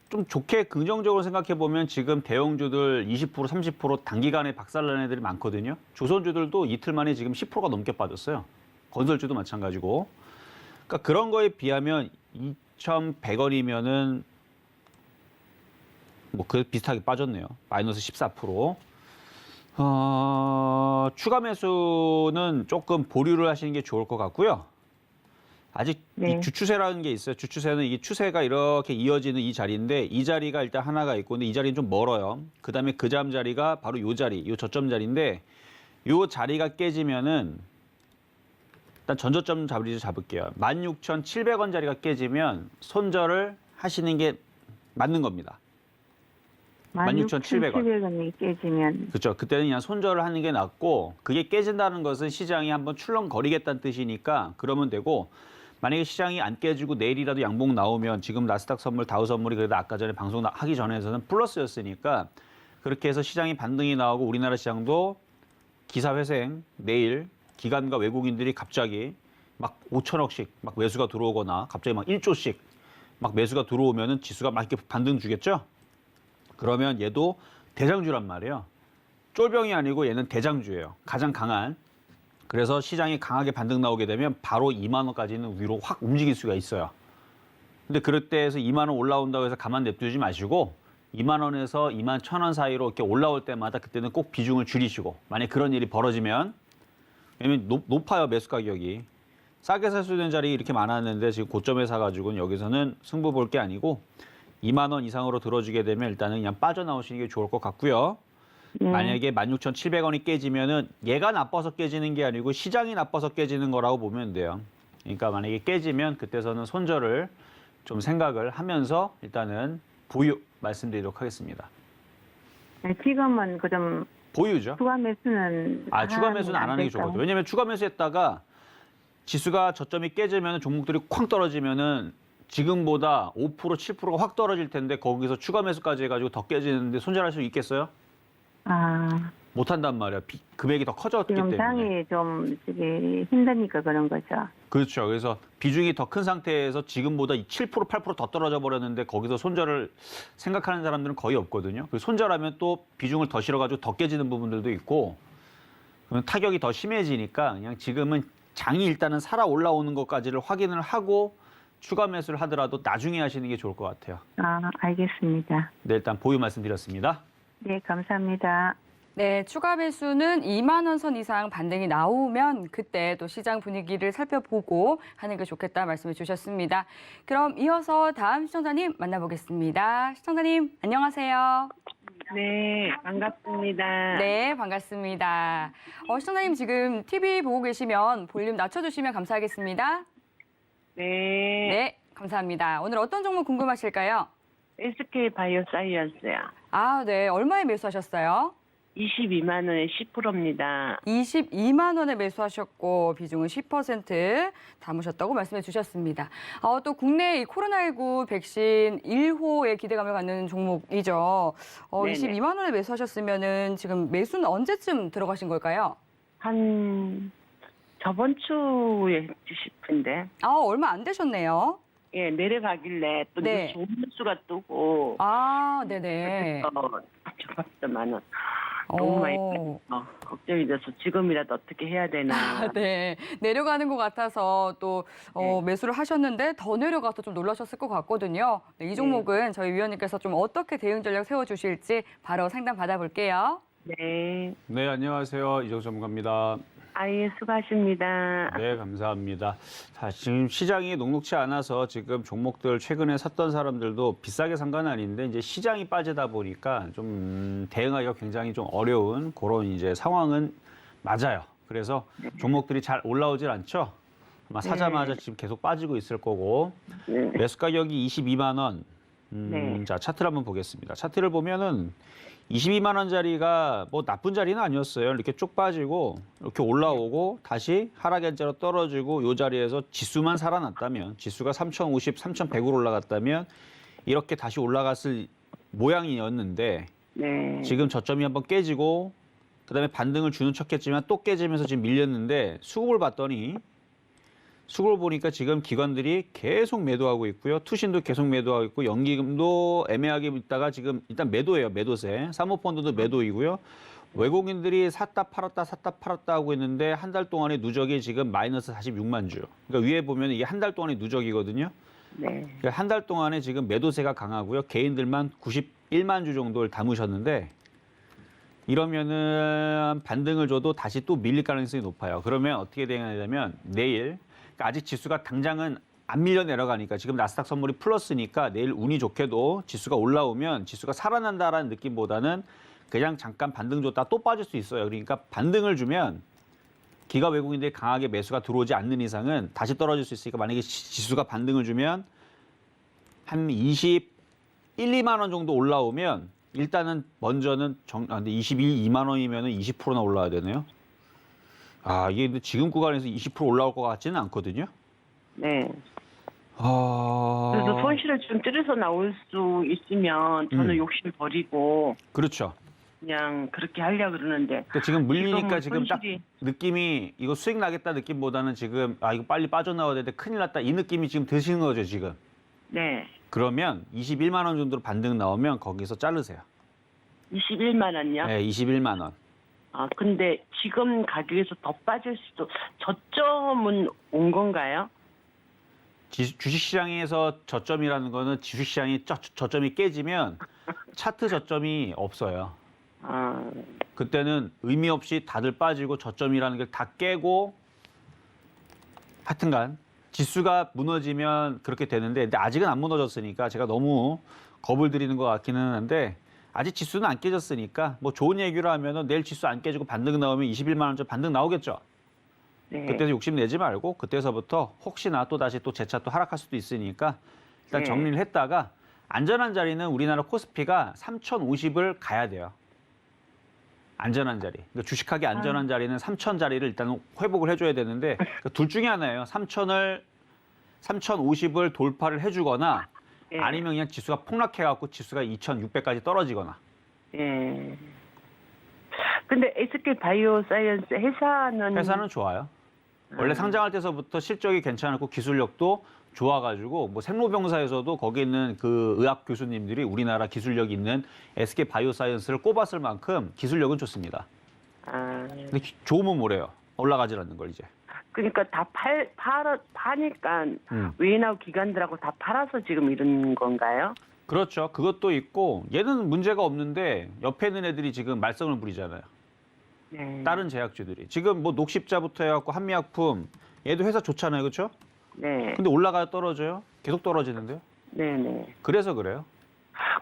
좀 좋게 긍정적으로 생각해 보면 지금 대형주들 20% 30% 단기간에 박살난 애들이 많거든요. 조선주들도 이틀 만에 지금 10%가 넘게 빠졌어요. 건설주도 마찬가지고. 그러니까 그런 거에 비하면 2,100원이면은 뭐 그 비슷하게 빠졌네요. 마이너스 14%. 추가 매수는 조금 보류를 하시는 게 좋을 것 같고요. 아직 네. 이 주추세라는 게 있어요. 주추세는 이게 추세가 이렇게 이어지는 이 자리인데 이 자리가 일단 하나가 있고 근데 이 자리는 좀 멀어요. 그다음에 그 다음 자리가 바로 요 자리, 요 저점 자리인데 요 자리가 깨지면은 일단 전저점 잡을게요. 16,700원 자리가 깨지면 손절을 하시는 게 맞는 겁니다. 16,700원. 16,700원이 깨지면 그렇죠. 그때는 그냥 손절을 하는 게 낫고 그게 깨진다는 것은 시장이 한번 출렁거리겠다는 뜻이니까 그러면 되고 만약에 시장이 안 깨지고 내일이라도 양봉 나오면 지금 나스닥 선물, 다우 선물이 그래도 아까 전에 방송 하기 전에서는 플러스였으니까 그렇게 해서 시장이 반등이 나오고 우리나라 시장도 기사회생 내일 기관과 외국인들이 갑자기 막 5천억씩 막 매수가 들어오거나 갑자기 막 1조씩 막 매수가 들어오면은 지수가 막 이렇게 반등 주겠죠? 그러면 얘도 대장주란 말이에요. 쫄병이 아니고 얘는 대장주예요. 가장 강한. 그래서 시장이 강하게 반등 나오게 되면 바로 2만 원까지는 위로 확 움직일 수가 있어요. 근데 그럴 때에서 2만 원 올라온다고 해서 가만 냅두지 마시고 2만 원에서 2만 1,000원 사이로 이렇게 올라올 때마다 그때는 꼭 비중을 줄이시고 만약 그런 일이 벌어지면 왜냐면 높아요 매수 가격이. 싸게 살 수 있는 자리 이렇게 많았는데 지금 고점에 사가지고는 여기서는 승부 볼 게 아니고 2만 원 이상으로 들어주게 되면 일단은 그냥 빠져나오시는 게 좋을 것 같고요. 만약에 16,700원이 깨지면은 얘가 나빠서 깨지는 게 아니고 시장이 나빠서 깨지는 거라고 보면 돼요. 그러니까 만약에 깨지면 그때서는 손절을 좀 생각을 하면서 일단은 보유 말씀드리도록 하겠습니다. 지금은 그좀 보유죠. 추가 매수는 추가 매수는 안 하는 게 좋거든요. 왜냐면 추가 매수했다가 지수가 저점이 깨지면 종목들이 쾅 떨어지면은 지금보다 5% 7%가 확 떨어질 텐데 거기서 추가 매수까지 해가지고 더 깨지는데 손절할 수 있겠어요? 못한단 말이야. 금액이 더 커졌기 지금 때문에. 장이 좀 저기 힘드니까 그런 거죠. 그렇죠. 그래서 비중이 더 큰 상태에서 지금보다 7% 8% 더 떨어져 버렸는데 거기서 손절을 생각하는 사람들은 거의 없거든요. 그리고 손절하면 또 비중을 더 실어가지고 더 깨지는 부분들도 있고 그러면 타격이 더 심해지니까 그냥 지금은 장이 일단은 살아 올라오는 것까지를 확인을 하고 추가 매수를 하더라도 나중에 하시는 게 좋을 것 같아요. 알겠습니다. 네, 일단 보유 말씀드렸습니다. 네, 감사합니다. 네, 추가 매수는 2만 원 선 이상 반등이 나오면 그때 또 시장 분위기를 살펴보고 하는 게 좋겠다 말씀해 주셨습니다. 그럼 이어서 다음 시청자님 만나보겠습니다. 시청자님, 안녕하세요. 네, 반갑습니다. 네, 반갑습니다. 시청자님 지금 TV 보고 계시면 볼륨 낮춰주시면 감사하겠습니다. 네, 네, 감사합니다. 오늘 어떤 종목 궁금하실까요? SK 바이오사이언스요. 네. 얼마에 매수하셨어요? 22만 원에 10%입니다. 22만 원에 매수하셨고 비중은 10% 담으셨다고 말씀해 주셨습니다. 또 국내 이 코로나19 백신 1호의 기대감을 갖는 종목이죠. 네네. 22만 원에 매수하셨으면은 지금 매수는 언제쯤 들어가신 걸까요? 한 저번 주에 했지 싶은데. 얼마 안 되셨네요. 예, 내려가길래 또 네. 좋은 뉴스가 뜨고. 네네. 잡았더만은 너무 많이 걱정이 돼서 지금이라도 어떻게 해야 되나. 네, 내려가는 것 같아서 또 네. 매수를 하셨는데 더 내려가서 좀 놀라셨을 것 같거든요. 네, 이 종목은 저희 위원님께서 좀 어떻게 대응 전략 세워주실지 바로 상담 받아볼게요. 네. 네, 안녕하세요. 이정수 전문가입니다. 아예 수고하십니다. 네, 감사합니다. 자, 지금 시장이 녹록치 않아서 지금 종목들 최근에 샀던 사람들도 비싸게 산 건 아닌데 이제 시장이 빠지다 보니까 좀 대응하기가 굉장히 좀 어려운 그런 이제 상황은 맞아요. 그래서 종목들이 잘 올라오질 않죠. 아마 사자마자 지금 계속 빠지고 있을 거고 네. 매수 가격이 22만 원. 네. 자, 차트를 한번 보겠습니다. 차트를 보면은 22만 원짜리가 뭐 나쁜 자리는 아니었어요. 이렇게 쭉 빠지고 이렇게 올라오고 다시 하락일자로 떨어지고 이 자리에서 지수만 살아났다면 지수가 3,050, 3,100으로 올라갔다면 이렇게 다시 올라갔을 모양이었는데 네. 지금 저점이 한번 깨지고 그다음에 반등을 주는 척했지만 또 깨지면서 지금 밀렸는데 수급을 봤더니 수급을 보니까 지금 기관들이 계속 매도하고 있고요. 투신도 계속 매도하고 있고 연기금도 애매하게 있다가 지금 일단 매도예요. 매도세. 사모펀드도 매도이고요. 외국인들이 샀다 팔았다 하고 있는데 한 달 동안의 누적이 지금 마이너스 46만 주. 그러니까 위에 보면 이게 한 달 동안의 누적이거든요. 네. 그러니까 한 달 동안에 지금 매도세가 강하고요. 개인들만 91만 주 정도를 담으셨는데 이러면은 반등을 줘도 다시 또 밀릴 가능성이 높아요. 그러면 어떻게 되냐면 내일 그러니까 아직 지수가 당장은 안 밀려 내려가니까 지금 나스닥 선물이 플러스니까 내일 운이 좋게도 지수가 올라오면 지수가 살아난다라는 느낌보다는 그냥 잠깐 반등 줬다 또 빠질 수 있어요. 그러니까 반등을 주면 기가 외국인들이 강하게 매수가 들어오지 않는 이상은 다시 떨어질 수 있으니까 만약에 지수가 반등을 주면 한 21, 2만 원 정도 올라오면 일단은 먼저는 근데 2만 원이면은 20%나 올라야 되네요. 아, 이게 근데 지금 구간에서 20% 올라올 것 같지는 않거든요. 네. 그래서 손실을 좀 줄여서 나올 수 있으면 저는 욕심 버리고 그렇죠. 그냥 그렇게 하려고 그러는데 그러니까 지금 물리니까 지금은 지금 딱 손실이- 느낌이 이거 수익 나겠다 느낌보다는 지금 아 이거 빨리 빠져나와야 되는데 큰일 났다 이 느낌이 지금 드시는 거죠 지금. 네. 그러면 21만 원 정도로 반등 나오면 거기서 자르세요. 21만 원요? 네, 21만 원. 아, 근데 지금 가격에서 더 빠질 수도 저점은 온 건가요? 주식시장에서 저점이라는 거는 주식시장이 저점이 깨지면 차트 저점이 없어요. 아, 그때는 의미 없이 다들 빠지고 저점이라는 걸 다 깨고 하여튼간 지수가 무너지면 그렇게 되는데 근데 아직은 안 무너졌으니까 제가 너무 겁을 드리는 것 같기는 한데 아직 지수는 안 깨졌으니까 뭐 좋은 얘기로 하면은 내일 지수 안 깨지고 반등 나오면 21만 원짜리 반등 나오겠죠. 네. 그때서 욕심 내지 말고 그때서부터 혹시나 또 다시 또 재차 또 하락할 수도 있으니까 일단 네. 정리를 했다가 안전한 자리는 우리나라 코스피가 3,050을 가야 돼요. 안전한 자리. 그러니까 주식하기 안전한 자리는 3,000 자리를 일단 회복을 해줘야 되는데 그러니까 둘 중에 하나예요. 3,050을 돌파를 해주거나 네. 아니면 그냥 지수가 폭락해갖고 지수가 2,600까지 떨어지거나. 예. 근데 SK 바이오사이언스 회사는 좋아요. 원래 상장할 때서부터 실적이 괜찮았고 기술력도 좋아가지고 뭐 생로병사에서도 거기 있는 그 의학 교수님들이 우리나라 기술력 있는 SK 바이오사이언스를 꼽았을 만큼 기술력은 좋습니다. 아, 근데 좋으면 뭐래요? 올라가질 않는 걸 이제. 그러니까 다 파니까 음. 외인하고 기관들하고 다 팔아서 지금 이런 건가요? 그렇죠. 그것도 있고 얘는 문제가 없는데 옆에 있는 애들이 지금 말썽을 부리잖아요. 네. 다른 제약주들이. 지금 뭐 녹십자부터 해갖고 한미약품 얘도 회사 좋잖아요. 그렇죠? 네. 근데 올라가야 떨어져요? 계속 떨어지는데요? 네네. 그래서 그래요.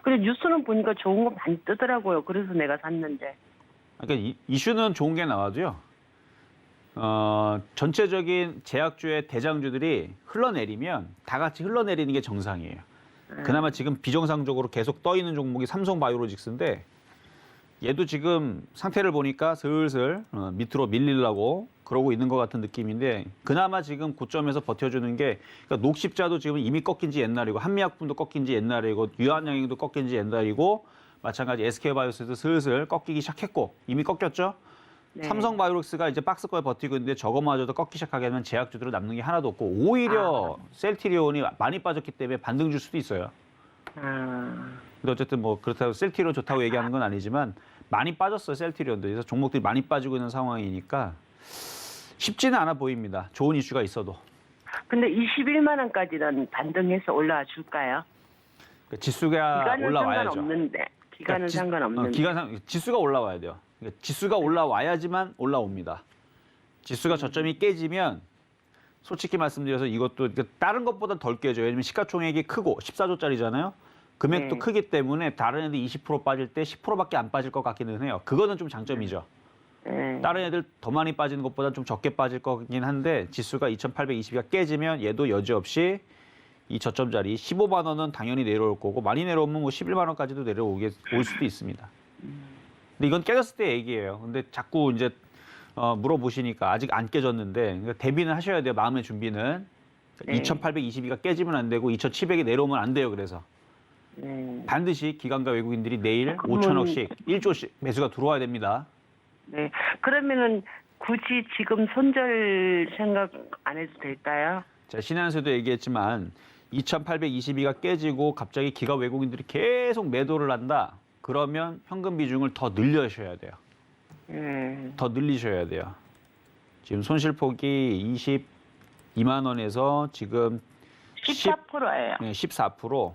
근데 뉴스는 보니까 좋은 거 많이 뜨더라고요. 그래서 내가 샀는데. 그러니까 이슈는 좋은 게 나와도요. 전체적인 제약주의 대장주들이 흘러내리면 다 같이 흘러내리는 게 정상이에요. 그나마 지금 비정상적으로 계속 떠 있는 종목이 삼성바이오로직스인데 얘도 지금 상태를 보니까 슬슬 밑으로 밀리려고 그러고 있는 것 같은 느낌인데 그나마 지금 고점에서 버텨주는 게 그러니까 녹십자도 지금 이미 꺾인 지 옛날이고 한미약품도 꺾인 지 옛날이고 유한양행도 꺾인 지 옛날이고 마찬가지 SK바이오스도 슬슬 꺾이기 시작했고 이미 꺾였죠. 네. 삼성바이오로직스가 이제 박스권에 버티고 있는데 저거마저도 꺾기 시작하게 되면 제약주들은 남는 게 하나도 없고 오히려 셀트리온이 많이 빠졌기 때문에 반등 줄 수도 있어요. 아, 근데 어쨌든 뭐 그렇다고 셀트리온 좋다고 얘기하는 건 아니지만 많이 빠졌어요. 셀트리온도. 그래서 종목들이 많이 빠지고 있는 상황이니까 쉽지는 않아 보입니다. 좋은 이슈가 있어도. 근데 21만 원까지는 반등해서 올라와 줄까요? 그러니까 지수가 기간은 올라와야죠. 상관없는데. 기간은 그러니까 상관없는데. 지수가 올라와야 돼요. 그러니까 지수가 올라와야지만 올라옵니다. 지수가 저점이 깨지면 솔직히 말씀드려서 이것도 그러니까 다른 것보다 덜 깨져요. 왜냐면 시가총액이 크고 14조짜리잖아요. 금액도 네. 크기 때문에 다른 애들 20% 빠질 때 10%밖에 안 빠질 것 같기는 해요. 그거는 좀 장점이죠. 네. 다른 애들 더 많이 빠지는 것보다 좀 적게 빠질 거긴 한데 지수가 2,820가 깨지면 얘도 여지없이 이 저점 자리 15만 원은 당연히 내려올 거고 많이 내려오면 뭐 11만 원까지도 올 수도 있습니다. 근데 이건 깨졌을 때 얘기예요. 근데 자꾸 이제 물어보시니까 아직 안 깨졌는데 그러니까 대비는 하셔야 돼요. 마음의 준비는. 네. 2,822가 깨지면 안 되고 2,700이 내려오면 안 돼요. 그래서 반드시 기관과 외국인들이 내일 그러면- 5천억씩 1조씩 매수가 들어와야 됩니다. 네. 그러면은 굳이 지금 손절 생각 안 해도 될까요? 자, 신한수도 얘기했지만 2,822가 깨지고 갑자기 기관 외국인들이 계속 매도를 한다. 그러면 현금 비중을 더 늘려셔야 돼요. 더 늘리셔야 돼요. 지금 손실폭이 22만 원에서 지금 14%예요. 14%.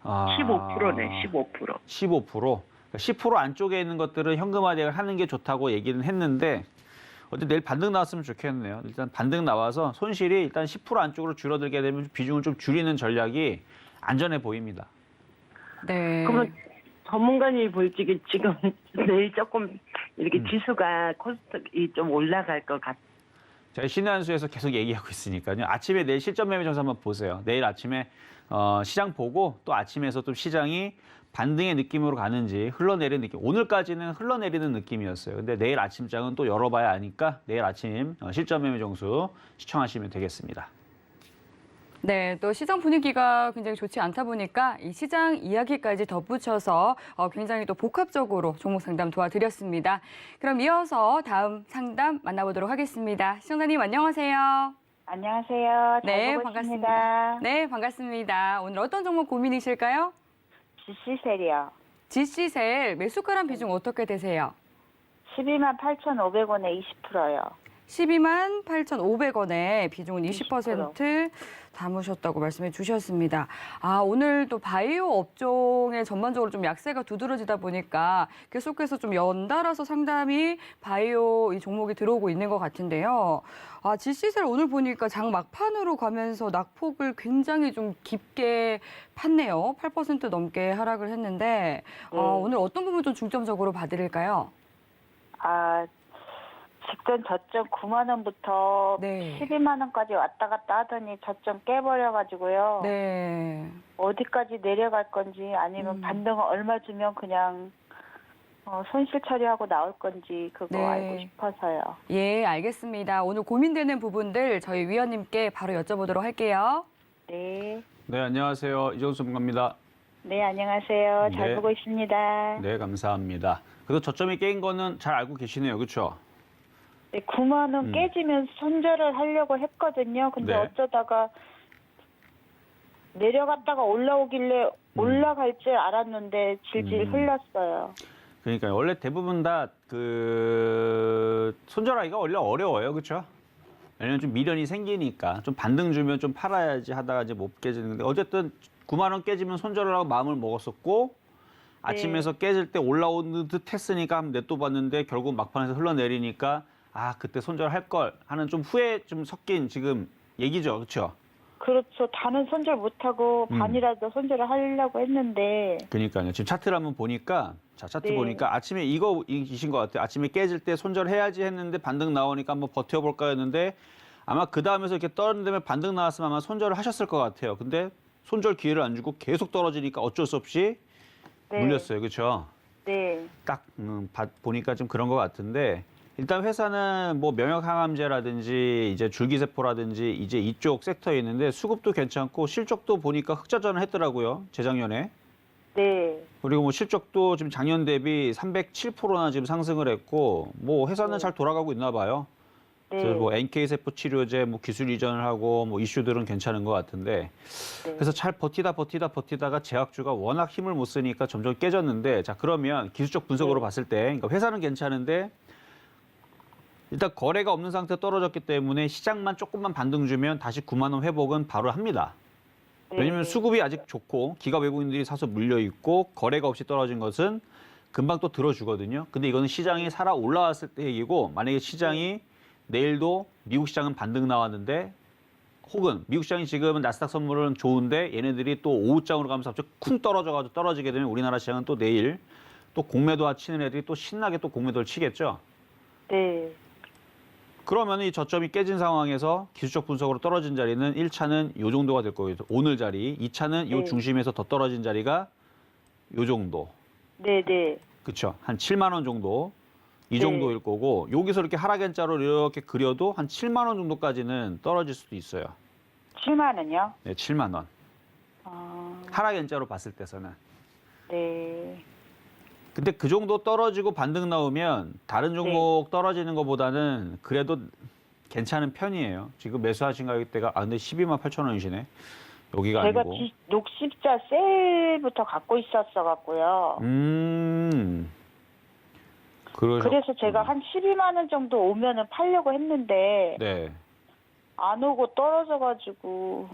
15%네, 15%. 15%. 10% 안쪽에 있는 것들은 현금화를 하는 게 좋다고 얘기는 했는데 어때 내일 반등 나왔으면 좋겠네요. 일단 반등 나와서 손실이 일단 10% 안쪽으로 줄어들게 되면 비중을 좀 줄이는 전략이 안전해 보입니다. 네. 그러면 전문가님이 볼지기 지금 내일 조금 이렇게 지수가 코스닥이 좀 올라갈 것 같아요. 제가 신한수에서 계속 얘기하고 있으니까요. 아침에 내일 실전 매매 정서 한번 보세요. 내일 아침에 시장 보고 또 아침에서 또 시장이 반등의 느낌으로 가는지 흘러내리는 느낌. 오늘까지는 흘러내리는 느낌이었어요. 근데 내일 아침장은 또 열어봐야 하니까 내일 아침 실전 매매 정수 시청하시면 되겠습니다. 네, 또 시장 분위기가 굉장히 좋지 않다 보니까 이 시장 이야기까지 덧붙여서 굉장히 또 복합적으로 종목 상담 도와드렸습니다. 그럼 이어서 다음 상담 만나보도록 하겠습니다. 시청자님 안녕하세요. 안녕하세요. 잘 네, 보고 반갑습니다. 있습니다. 네, 반갑습니다. 오늘 어떤 종목 고민이실까요? GC셀이요. GC셀 매수가란 비중 어떻게 되세요? 128,500원에 20%요. 128,500원에 비중은 20% 담으셨다고 말씀해 주셨습니다. 오늘 또 바이오 업종에 전반적으로 좀 약세가 두드러지다 보니까 계속해서 좀 연달아서 상담이 바이오 이 종목이 들어오고 있는 것 같은데요. GC셀 오늘 보니까 장 막판으로 가면서 낙폭을 굉장히 좀 깊게 팠네요. 8% 넘게 하락을 했는데 오늘 어떤 부분 좀 중점적으로 봐드릴까요? 직전 저점 9만 원부터 네. 12만 원까지 왔다 갔다 하더니 저점 깨버려가지고요. 네. 어디까지 내려갈 건지 아니면 반등을 얼마 주면 그냥 손실 처리하고 나올 건지 그거 네. 알고 싶어서요. 예, 알겠습니다. 오늘 고민되는 부분들 저희 위원님께 바로 여쭤보도록 할게요. 네. 네, 안녕하세요. 이정수 전문가입니다. 네, 안녕하세요. 잘 네. 보고 있습니다. 네, 감사합니다. 그래도 저점이 깨인 거는 잘 알고 계시네요. 그렇죠? 네, 9만 원 깨지면 손절을 하려고 했거든요. 근데 네. 어쩌다가 내려갔다가 올라오길래 올라갈 줄 알았는데 질질 흘렸어요. 그러니까 원래 대부분 다 손절하기가 원래 어려워요. 그렇죠? 왜냐면 좀 미련이 생기니까 좀 반등 주면 좀 팔아야지 하다가 이제 못 깨지는데 어쨌든 9만 원 깨지면 손절을 하고 마음을 먹었었고 아침에서 깨질 때 올라오는 듯 했으니까 한번 냅둬봤는데 결국 막판에서 흘러내리니까 그때 손절할 걸 하는 좀 후회 좀 섞인 지금 얘기죠. 그렇죠? 그렇죠. 다는 손절 못하고 반이라도 손절을 하려고 했는데. 그러니까요. 지금 차트를 한번 보니까 차트 네. 보니까 아침에 이거이신 것 같아요. 아침에 깨질 때 손절해야지 했는데 반등 나오니까 한번 버텨볼까 했는데 아마 그 다음에서 이렇게 떨어진 다음에 반등 나왔으면 아마 손절을 하셨을 것 같아요. 근데 손절 기회를 안 주고 계속 떨어지니까 어쩔 수 없이 네. 물렸어요. 그렇죠? 네. 딱 보니까 좀 그런 것 같은데 일단 회사는 뭐 면역항암제라든지 이제 줄기세포라든지 이제 이쪽 섹터에 있는데 수급도 괜찮고 실적도 보니까 흑자전을 했더라고요. 재작년에. 네. 그리고 뭐 실적도 지금 작년 대비 307%나 지금 상승을 했고 뭐 회사는 잘 돌아가고 있나 봐요. 네. 그래서 뭐 NK세포 치료제 뭐 기술 이전을 하고 뭐 이슈들은 괜찮은 것 같은데 그래서 잘 버티다가 제약주가 워낙 힘을 못 쓰니까 점점 깨졌는데 자 그러면 기술적 분석으로 봤을 때 그러니까 회사는 괜찮은데 일단 거래가 없는 상태 떨어졌기 때문에 시장만 조금만 반등 주면 다시 9만 원 회복은 바로 합니다. 왜냐하면 수급이 아직 좋고 기가 외국인들이 사서 물려 있고 거래가 없이 떨어진 것은 금방 또 들어주거든요. 근데 이거는 시장이 살아 올라왔을 때 얘기고 만약에 시장이 내일도 미국 시장은 반등 나왔는데 혹은 미국 시장이 지금은 나스닥 선물은 좋은데 얘네들이 또 오후장으로 가면서 갑자기 쿵 떨어져가지고 떨어지게 되면 우리나라 시장은 또 내일 또 공매도와 치는 애들이 또 신나게 또 공매도를 치겠죠. 네. 그러면 이 저점이 깨진 상황에서 기술적 분석으로 떨어진 자리는 1차는 요 정도가 될 거예요. 오늘 자리. 2차는 요 네. 중심에서 더 떨어진 자리가 요 정도. 네네. 그렇죠. 한 7만 원 정도. 이 네. 정도일 거고 여기서 이렇게 하락연자로 이렇게 그려도 한 7만 원 정도까지는 떨어질 수도 있어요. 7만 원요? 네, 7만 원. 하락연자로 봤을 때서는. 네. 근데 그 정도 떨어지고 반등 나오면 다른 종목 떨어지는 것보다는 그래도 괜찮은 편이에요. 지금 매수하신 가격대가 근데 12만 8천 원이시네. 여기가 제가 아니고. 녹십자 셀부터 갖고 있었어 갖고요. 그래서 제가 한 12만 원 정도 오면은 팔려고 했는데 네. 안 오고 떨어져가지고.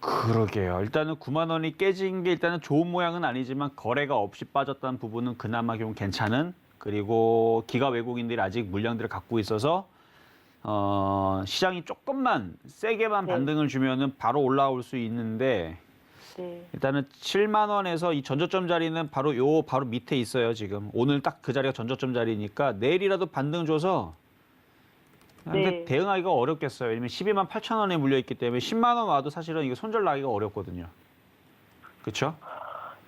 그러게요. 일단은 9만 원이 깨진 게 일단은 좋은 모양은 아니지만 거래가 없이 빠졌다는 부분은 그나마 좀 괜찮은, 그리고 기가 외국인들이 아직 물량들을 갖고 있어서 시장이 조금만 세게만 네. 반등을 주면은 바로 올라올 수 있는데 네. 일단은 7만 원에서 이 전저점 자리는 바로 바로 밑에 있어요. 지금 오늘 딱 그 자리가 전저점 자리니까 내일이라도 반등 줘서 근데 네. 대응하기가 어렵겠어요. 왜냐면 12만 8천 원에 물려 있기 때문에 10만 원 와도 사실은 이거 손절 나기가 어렵거든요. 그렇죠?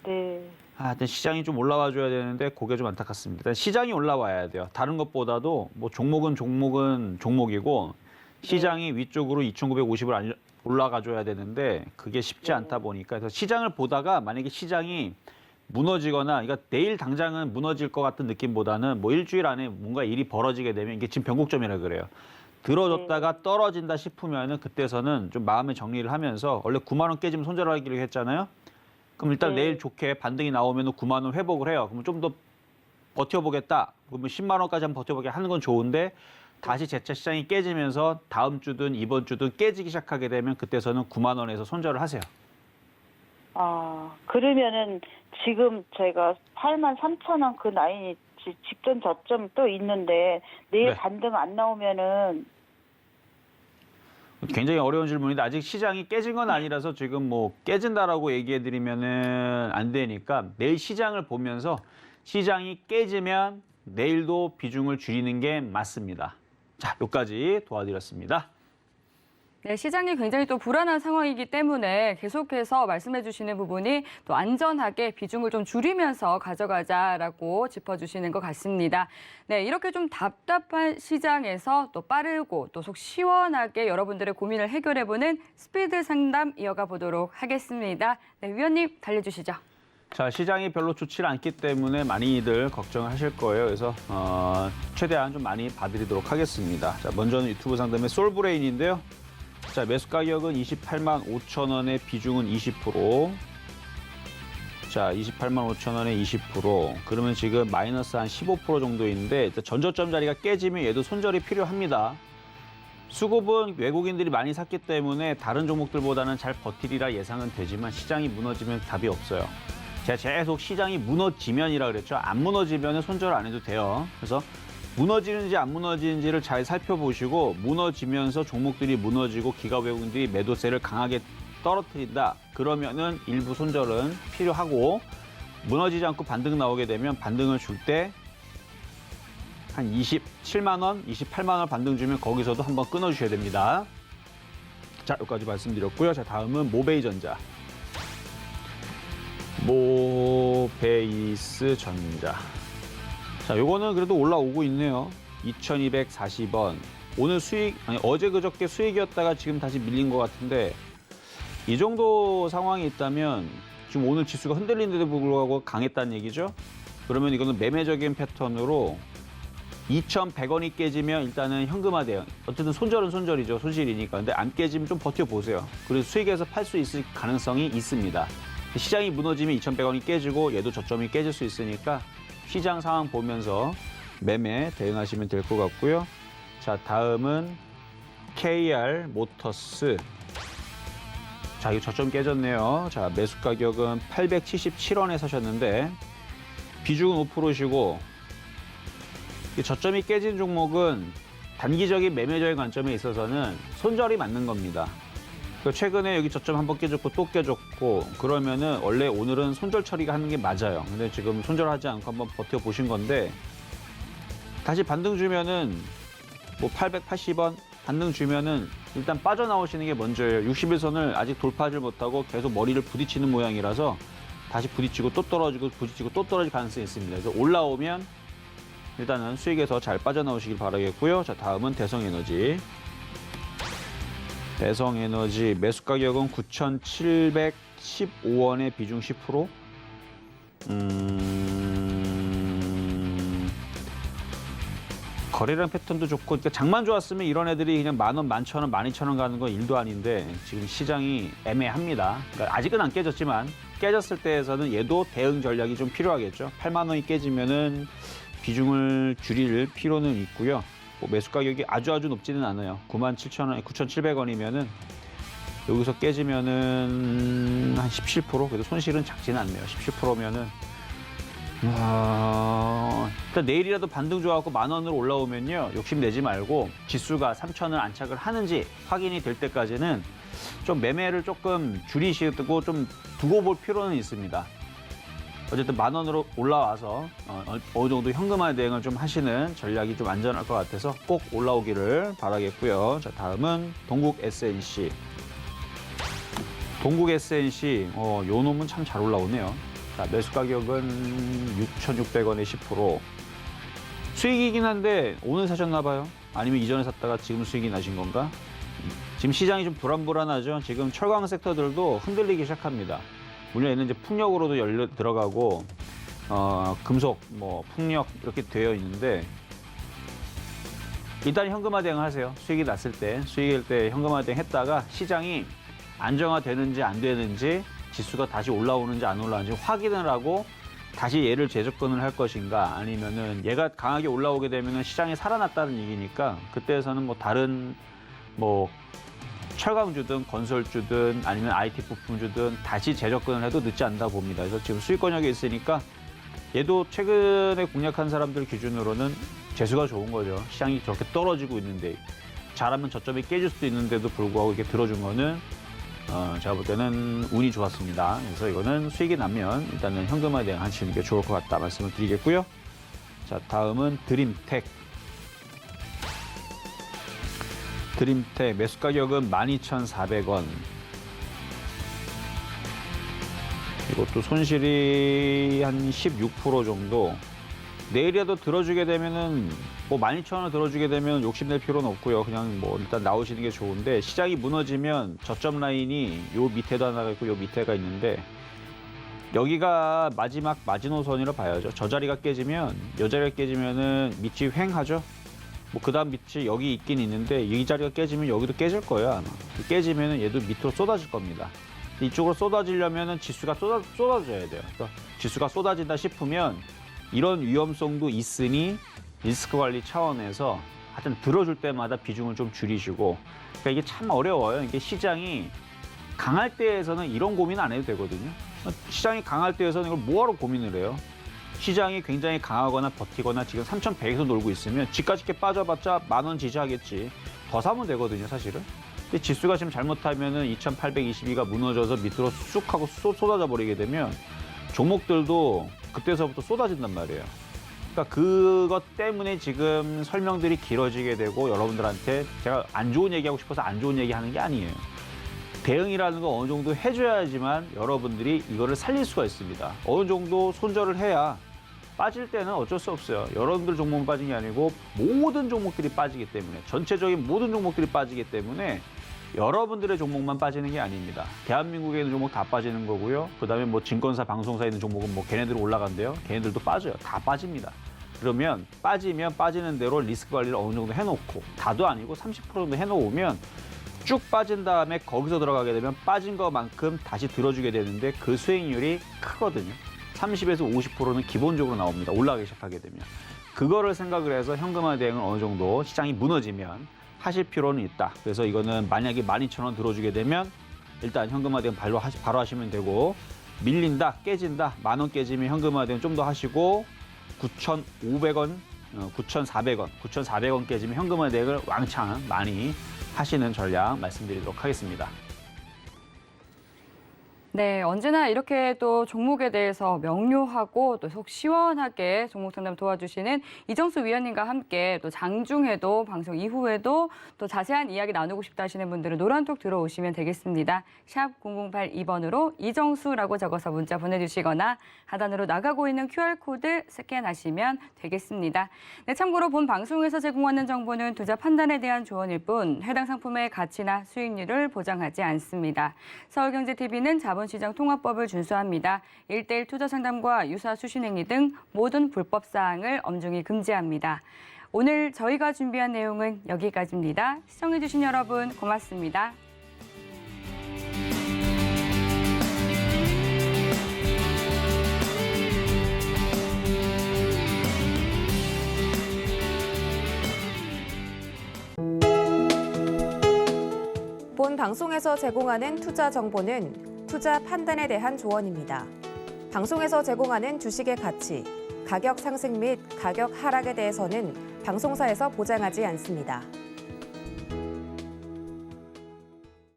네. 일단 시장이 좀 올라와 줘야 되는데 그게 좀 안타깝습니다. 일단 시장이 올라와야 돼요. 다른 것보다도 뭐 종목은 종목이고 시장이 위쪽으로 2,950을 올라가 줘야 되는데 그게 쉽지 않다 보니까 그래서 시장을 보다가 만약에 시장이 무너지거나 그러니까 내일 당장은 무너질 것 같은 느낌보다는 뭐 일주일 안에 뭔가 일이 벌어지게 되면 이게 지금 변곡점이라 그래요. 들어줬다가 떨어진다 싶으면은 그때서는 좀 마음의 정리를 하면서 원래 9만 원 깨지면 손절하기로 했잖아요. 그럼 일단 내일 좋게 반등이 나오면 9만 원 회복을 해요. 그러면 좀 더 버텨보겠다. 그러면 10만 원까지 한번 버텨보게 하는 건 좋은데 다시 재차 시장이 깨지면서 다음 주든 이번 주든 깨지기 시작하게 되면 그때서는 9만 원에서 손절을 하세요. 그러면은 지금 제가 8만 3천 원 그 라인이 직전 저점 또 있는데 내일 네. 반등 안 나오면은 굉장히 어려운 질문인데 아직 시장이 깨진 건 아니라서 지금 뭐 깨진다라고 얘기해드리면은 안 되니까 내일 시장을 보면서 시장이 깨지면 내일도 비중을 줄이는 게 맞습니다. 자, 여기까지 도와드렸습니다. 네, 시장이 굉장히 또 불안한 상황이기 때문에 계속해서 말씀해 주시는 부분이 또 안전하게 비중을 좀 줄이면서 가져가자라고 짚어주시는 것 같습니다. 네, 이렇게 좀 답답한 시장에서 또 빠르고 또 속 시원하게 여러분들의 고민을 해결해보는 스피드 상담 이어가 보도록 하겠습니다. 네, 위원님 달려주시죠. 자, 시장이 별로 좋지 않기 때문에 많이들 걱정하실 거예요. 그래서 최대한 좀 많이 봐드리도록 하겠습니다. 자, 먼저는 유튜브 상담의 솔브레인인데요. 자, 매수 가격은 28만 5천 원에 비중은 20%. 자, 28만 5천 원에 20%. 그러면 지금 마이너스 한 15% 정도인데 전저점 자리가 깨지면 얘도 손절이 필요합니다. 수급은 외국인들이 많이 샀기 때문에 다른 종목들보다는 잘 버티리라 예상은 되지만 시장이 무너지면 답이 없어요. 제가 계속 시장이 무너지면이라 그랬죠. 안 무너지면 손절 안 해도 돼요. 그래서 무너지는지 안 무너지는지를 잘 살펴보시고 무너지면서 종목들이 무너지고 기가 외국인들이 매도세를 강하게 떨어뜨린다. 그러면은 일부 손절은 필요하고 무너지지 않고 반등 나오게 되면 반등을 줄 때 한 27만 원, 28만 원 반등 주면 거기서도 한번 끊어주셔야 됩니다. 자, 여기까지 말씀드렸고요. 자, 다음은 모베이전자. 모베이스 전자. 자, 요거는 그래도 올라오고 있네요. 2240원. 오늘 어제 그저께 수익이었다가 지금 다시 밀린 것 같은데 이 정도 상황이 있다면 지금 오늘 지수가 흔들리는데도 불구하고 강했다는 얘기죠. 그러면 이거는 매매적인 패턴으로 2,100원이 깨지면 일단은 현금화돼요. 어쨌든 손절은 손절이죠. 손실이니까. 근데 안 깨지면 좀 버텨보세요. 그래서 수익에서 팔 수 있을 가능성이 있습니다. 시장이 무너지면 2,100원이 깨지고 얘도 저점이 깨질 수 있으니까 시장 상황 보면서 매매 대응하시면 될 것 같고요. 자, 다음은 KR 모터스. 자, 이거 저점 깨졌네요. 자, 매수 가격은 877원에 사셨는데 비중은 5%시고 저점이 깨진 종목은 단기적인 매매적인 관점에 있어서는 손절이 맞는 겁니다. 최근에 여기 저점 한번 깨졌고 또 깨졌고 그러면은 원래 오늘은 손절 처리가 하는 게 맞아요. 근데 지금 손절하지 않고 한번 버텨보신 건데 다시 반등 주면은 뭐 880원 반등 주면은 일단 빠져나오시는 게 먼저예요. 60일선을 아직 돌파하지 못하고 계속 머리를 부딪히는 모양이라서 다시 부딪히고 또 떨어지고 부딪히고 또 떨어질 가능성이 있습니다. 그래서 올라오면 일단은 수익에서 잘 빠져나오시길 바라겠고요. 자, 다음은 대성에너지. 대성에너지 매수 가격은 9,715원에 비중 10%. 거래량 패턴도 좋고, 그러니까 장만 좋았으면 이런 애들이 그냥 10,000원, 11,000원, 12,000원 가는 건 일도 아닌데 지금 시장이 애매합니다. 그러니까 아직은 안 깨졌지만 깨졌을 때에서는 얘도 대응 전략이 좀 필요하겠죠. 8만 원이 깨지면은 비중을 줄일 필요는 있고요. 뭐 매수 가격이 아주 높지는 않아요. 97,000원, 9,700원이면은 여기서 깨지면은 한 17%? 그래도 손실은 작지는 않네요. 17%면은 일단 내일이라도 반등 좋아갖고 10,000원으로 올라오면요, 욕심내지 말고 지수가 3,000을 안착을 하는지 확인이 될 때까지는 좀 매매를 조금 줄이시고 좀 두고 볼 필요는 있습니다. 어쨌든 10,000원으로 올라와서 어느 정도 현금화 대응을 좀 하시는 전략이 좀 안전할 것 같아서 꼭 올라오기를 바라겠고요. 자, 다음은 동국 SNC. 동국 SNC, 요 놈은 참 잘 올라오네요. 자, 매수 가격은 6,600원에 10%. 수익이긴 한데 오늘 사셨나 봐요. 아니면 이전에 샀다가 지금 수익이 나신 건가? 지금 시장이 좀 불안불안하죠. 지금 철강 섹터들도 흔들리기 시작합니다. 물론 얘는 이제 풍력으로도 들어가고 금속, 뭐 풍력 이렇게 되어 있는데 일단 현금화 대응을 하세요. 수익이 났을 때, 수익일 때 현금화 대응 했다가 시장이 안정화되는지 안 되는지, 지수가 다시 올라오는지 안 올라오는지 확인을 하고 다시 얘를 재접근을 할 것인가, 아니면은 얘가 강하게 올라오게 되면은 시장이 살아났다는 얘기니까 그때에서는 뭐 다른 뭐 철강주든 건설주든 아니면 IT 부품주든 다시 재접근을 해도 늦지 않다 봅니다. 그래서 지금 수익권역에 있으니까 얘도 최근에 공략한 사람들 기준으로는 재수가 좋은 거죠. 시장이 저렇게 떨어지고 있는데 잘하면 저점이 깨질 수도 있는데도 불구하고 이렇게 들어준 거는 제가 볼 때는 운이 좋았습니다. 그래서 이거는 수익이 나면 일단은 현금화 대응하시는 게 좋을 것 같다 말씀을 드리겠고요. 자, 다음은 드림텍. 드림텍 매수 가격은 12,400원. 이것도 손실이 한 16% 정도. 내일이라도 들어주게 되면은 뭐 12,000원을 들어주게 되면 욕심낼 필요는 없고요. 그냥 뭐 일단 나오시는 게 좋은데, 시장이 무너지면 저점 라인이 요 밑에도 하나가 있고 요 밑에가 있는데 여기가 마지막 마지노선이라 봐야죠. 저 자리가 깨지면, 요 자리가 깨지면은 밑이 횡하죠. 뭐 그다음 밑이 여기 있긴 있는데 이 자리가 깨지면 여기도 깨질 거예요, 아마. 깨지면은 얘도 밑으로 쏟아질 겁니다. 이쪽으로 쏟아지려면은 지수가 쏟아져야 돼요. 그러니까 지수가 쏟아진다 싶으면 이런 위험성도 있으니 리스크 관리 차원에서 하여튼 들어줄 때마다 비중을 좀 줄이시고, 그러니까 이게 참 어려워요. 이게 시장이 강할 때에서는 이런 고민 안 해도 되거든요. 시장이 강할 때에서는 이걸 뭐하러 고민을 해요? 시장이 굉장히 강하거나 버티거나 지금 3,100에서 놀고 있으면 지까지 이렇게 빠져봤자 10,000원 지지하겠지. 더 사면 되거든요, 사실은. 근데 지수가 지금 잘못하면은 2,822가 무너져서 밑으로 쑥 하고 쏟아져 버리게 되면 종목들도 그때서부터 쏟아진단 말이에요. 그러니까 그것 때문에 지금 설명들이 길어지게 되고, 여러분들한테 제가 안 좋은 얘기하고 싶어서 안 좋은 얘기 하는 게 아니에요. 대응이라는 거 어느 정도 해줘야지만 여러분들이 이거를 살릴 수가 있습니다. 어느 정도 손절을 해야, 빠질 때는 어쩔 수 없어요. 여러분들 종목만 빠진 게 아니고 모든 종목들이 빠지기 때문에, 전체적인 모든 종목들이 빠지기 때문에 여러분들의 종목만 빠지는 게 아닙니다. 대한민국에 있는 종목 다 빠지는 거고요. 그다음에 뭐 증권사, 방송사에 있는 종목은 뭐 걔네들 올라간대요. 걔네들도 빠져요. 다 빠집니다. 그러면 빠지면 빠지는 대로 리스크 관리를 어느 정도 해놓고, 다도 아니고 30% 정도 해놓으면 쭉 빠진 다음에 거기서 들어가게 되면 빠진 것만큼 다시 들어주게 되는데 그 수익률이 크거든요. 30에서 50%는 기본적으로 나옵니다. 올라가기 시작하게 되면. 그거를 생각을 해서 현금화 대응을 어느 정도 시장이 무너지면 하실 필요는 있다. 그래서 이거는 만약에 12,000원 들어주게 되면 일단 현금화 대응 바로 하시면 되고, 밀린다, 깨진다, 10,000원 깨지면 현금화 대응 좀 더 하시고, 9,500원, 9,400원, 9,400원 깨지면 현금화 대응을 왕창 많이 하시는 전략 말씀드리도록 하겠습니다. 네, 언제나 이렇게 또 종목에 대해서 명료하고 또 속 시원하게 종목 상담 도와주시는 이정수 위원님과 함께 또 장중에도 방송 이후에도 또 자세한 이야기 나누고 싶다 하시는 분들은 노란톡 들어오시면 되겠습니다. 샵 0082번으로 이정수라고 적어서 문자 보내주시거나 하단으로 나가고 있는 QR코드 스캔하시면 되겠습니다. 네, 참고로 본 방송에서 제공하는 정보는 투자 판단에 대한 조언일 뿐 해당 상품의 가치나 수익률을 보장하지 않습니다. 서울경제TV는 자본시장 통화법을 준수합니다. 1:1 투자 상담과 유사 수신행위 등 모든 불법 사항을 엄중히 금지합니다. 오늘 저희가 준비한 내용은 여기까지입니다. 시청해주신 여러분 고맙습니다. 본 방송에서 제공하는 투자 정보는 투자 판단에 대한 조언입니다. 방송에서 제공하는 주식의 가치, 가격 상승 및 가격 하락에 대해서는 방송사에서 보장하지 않습니다.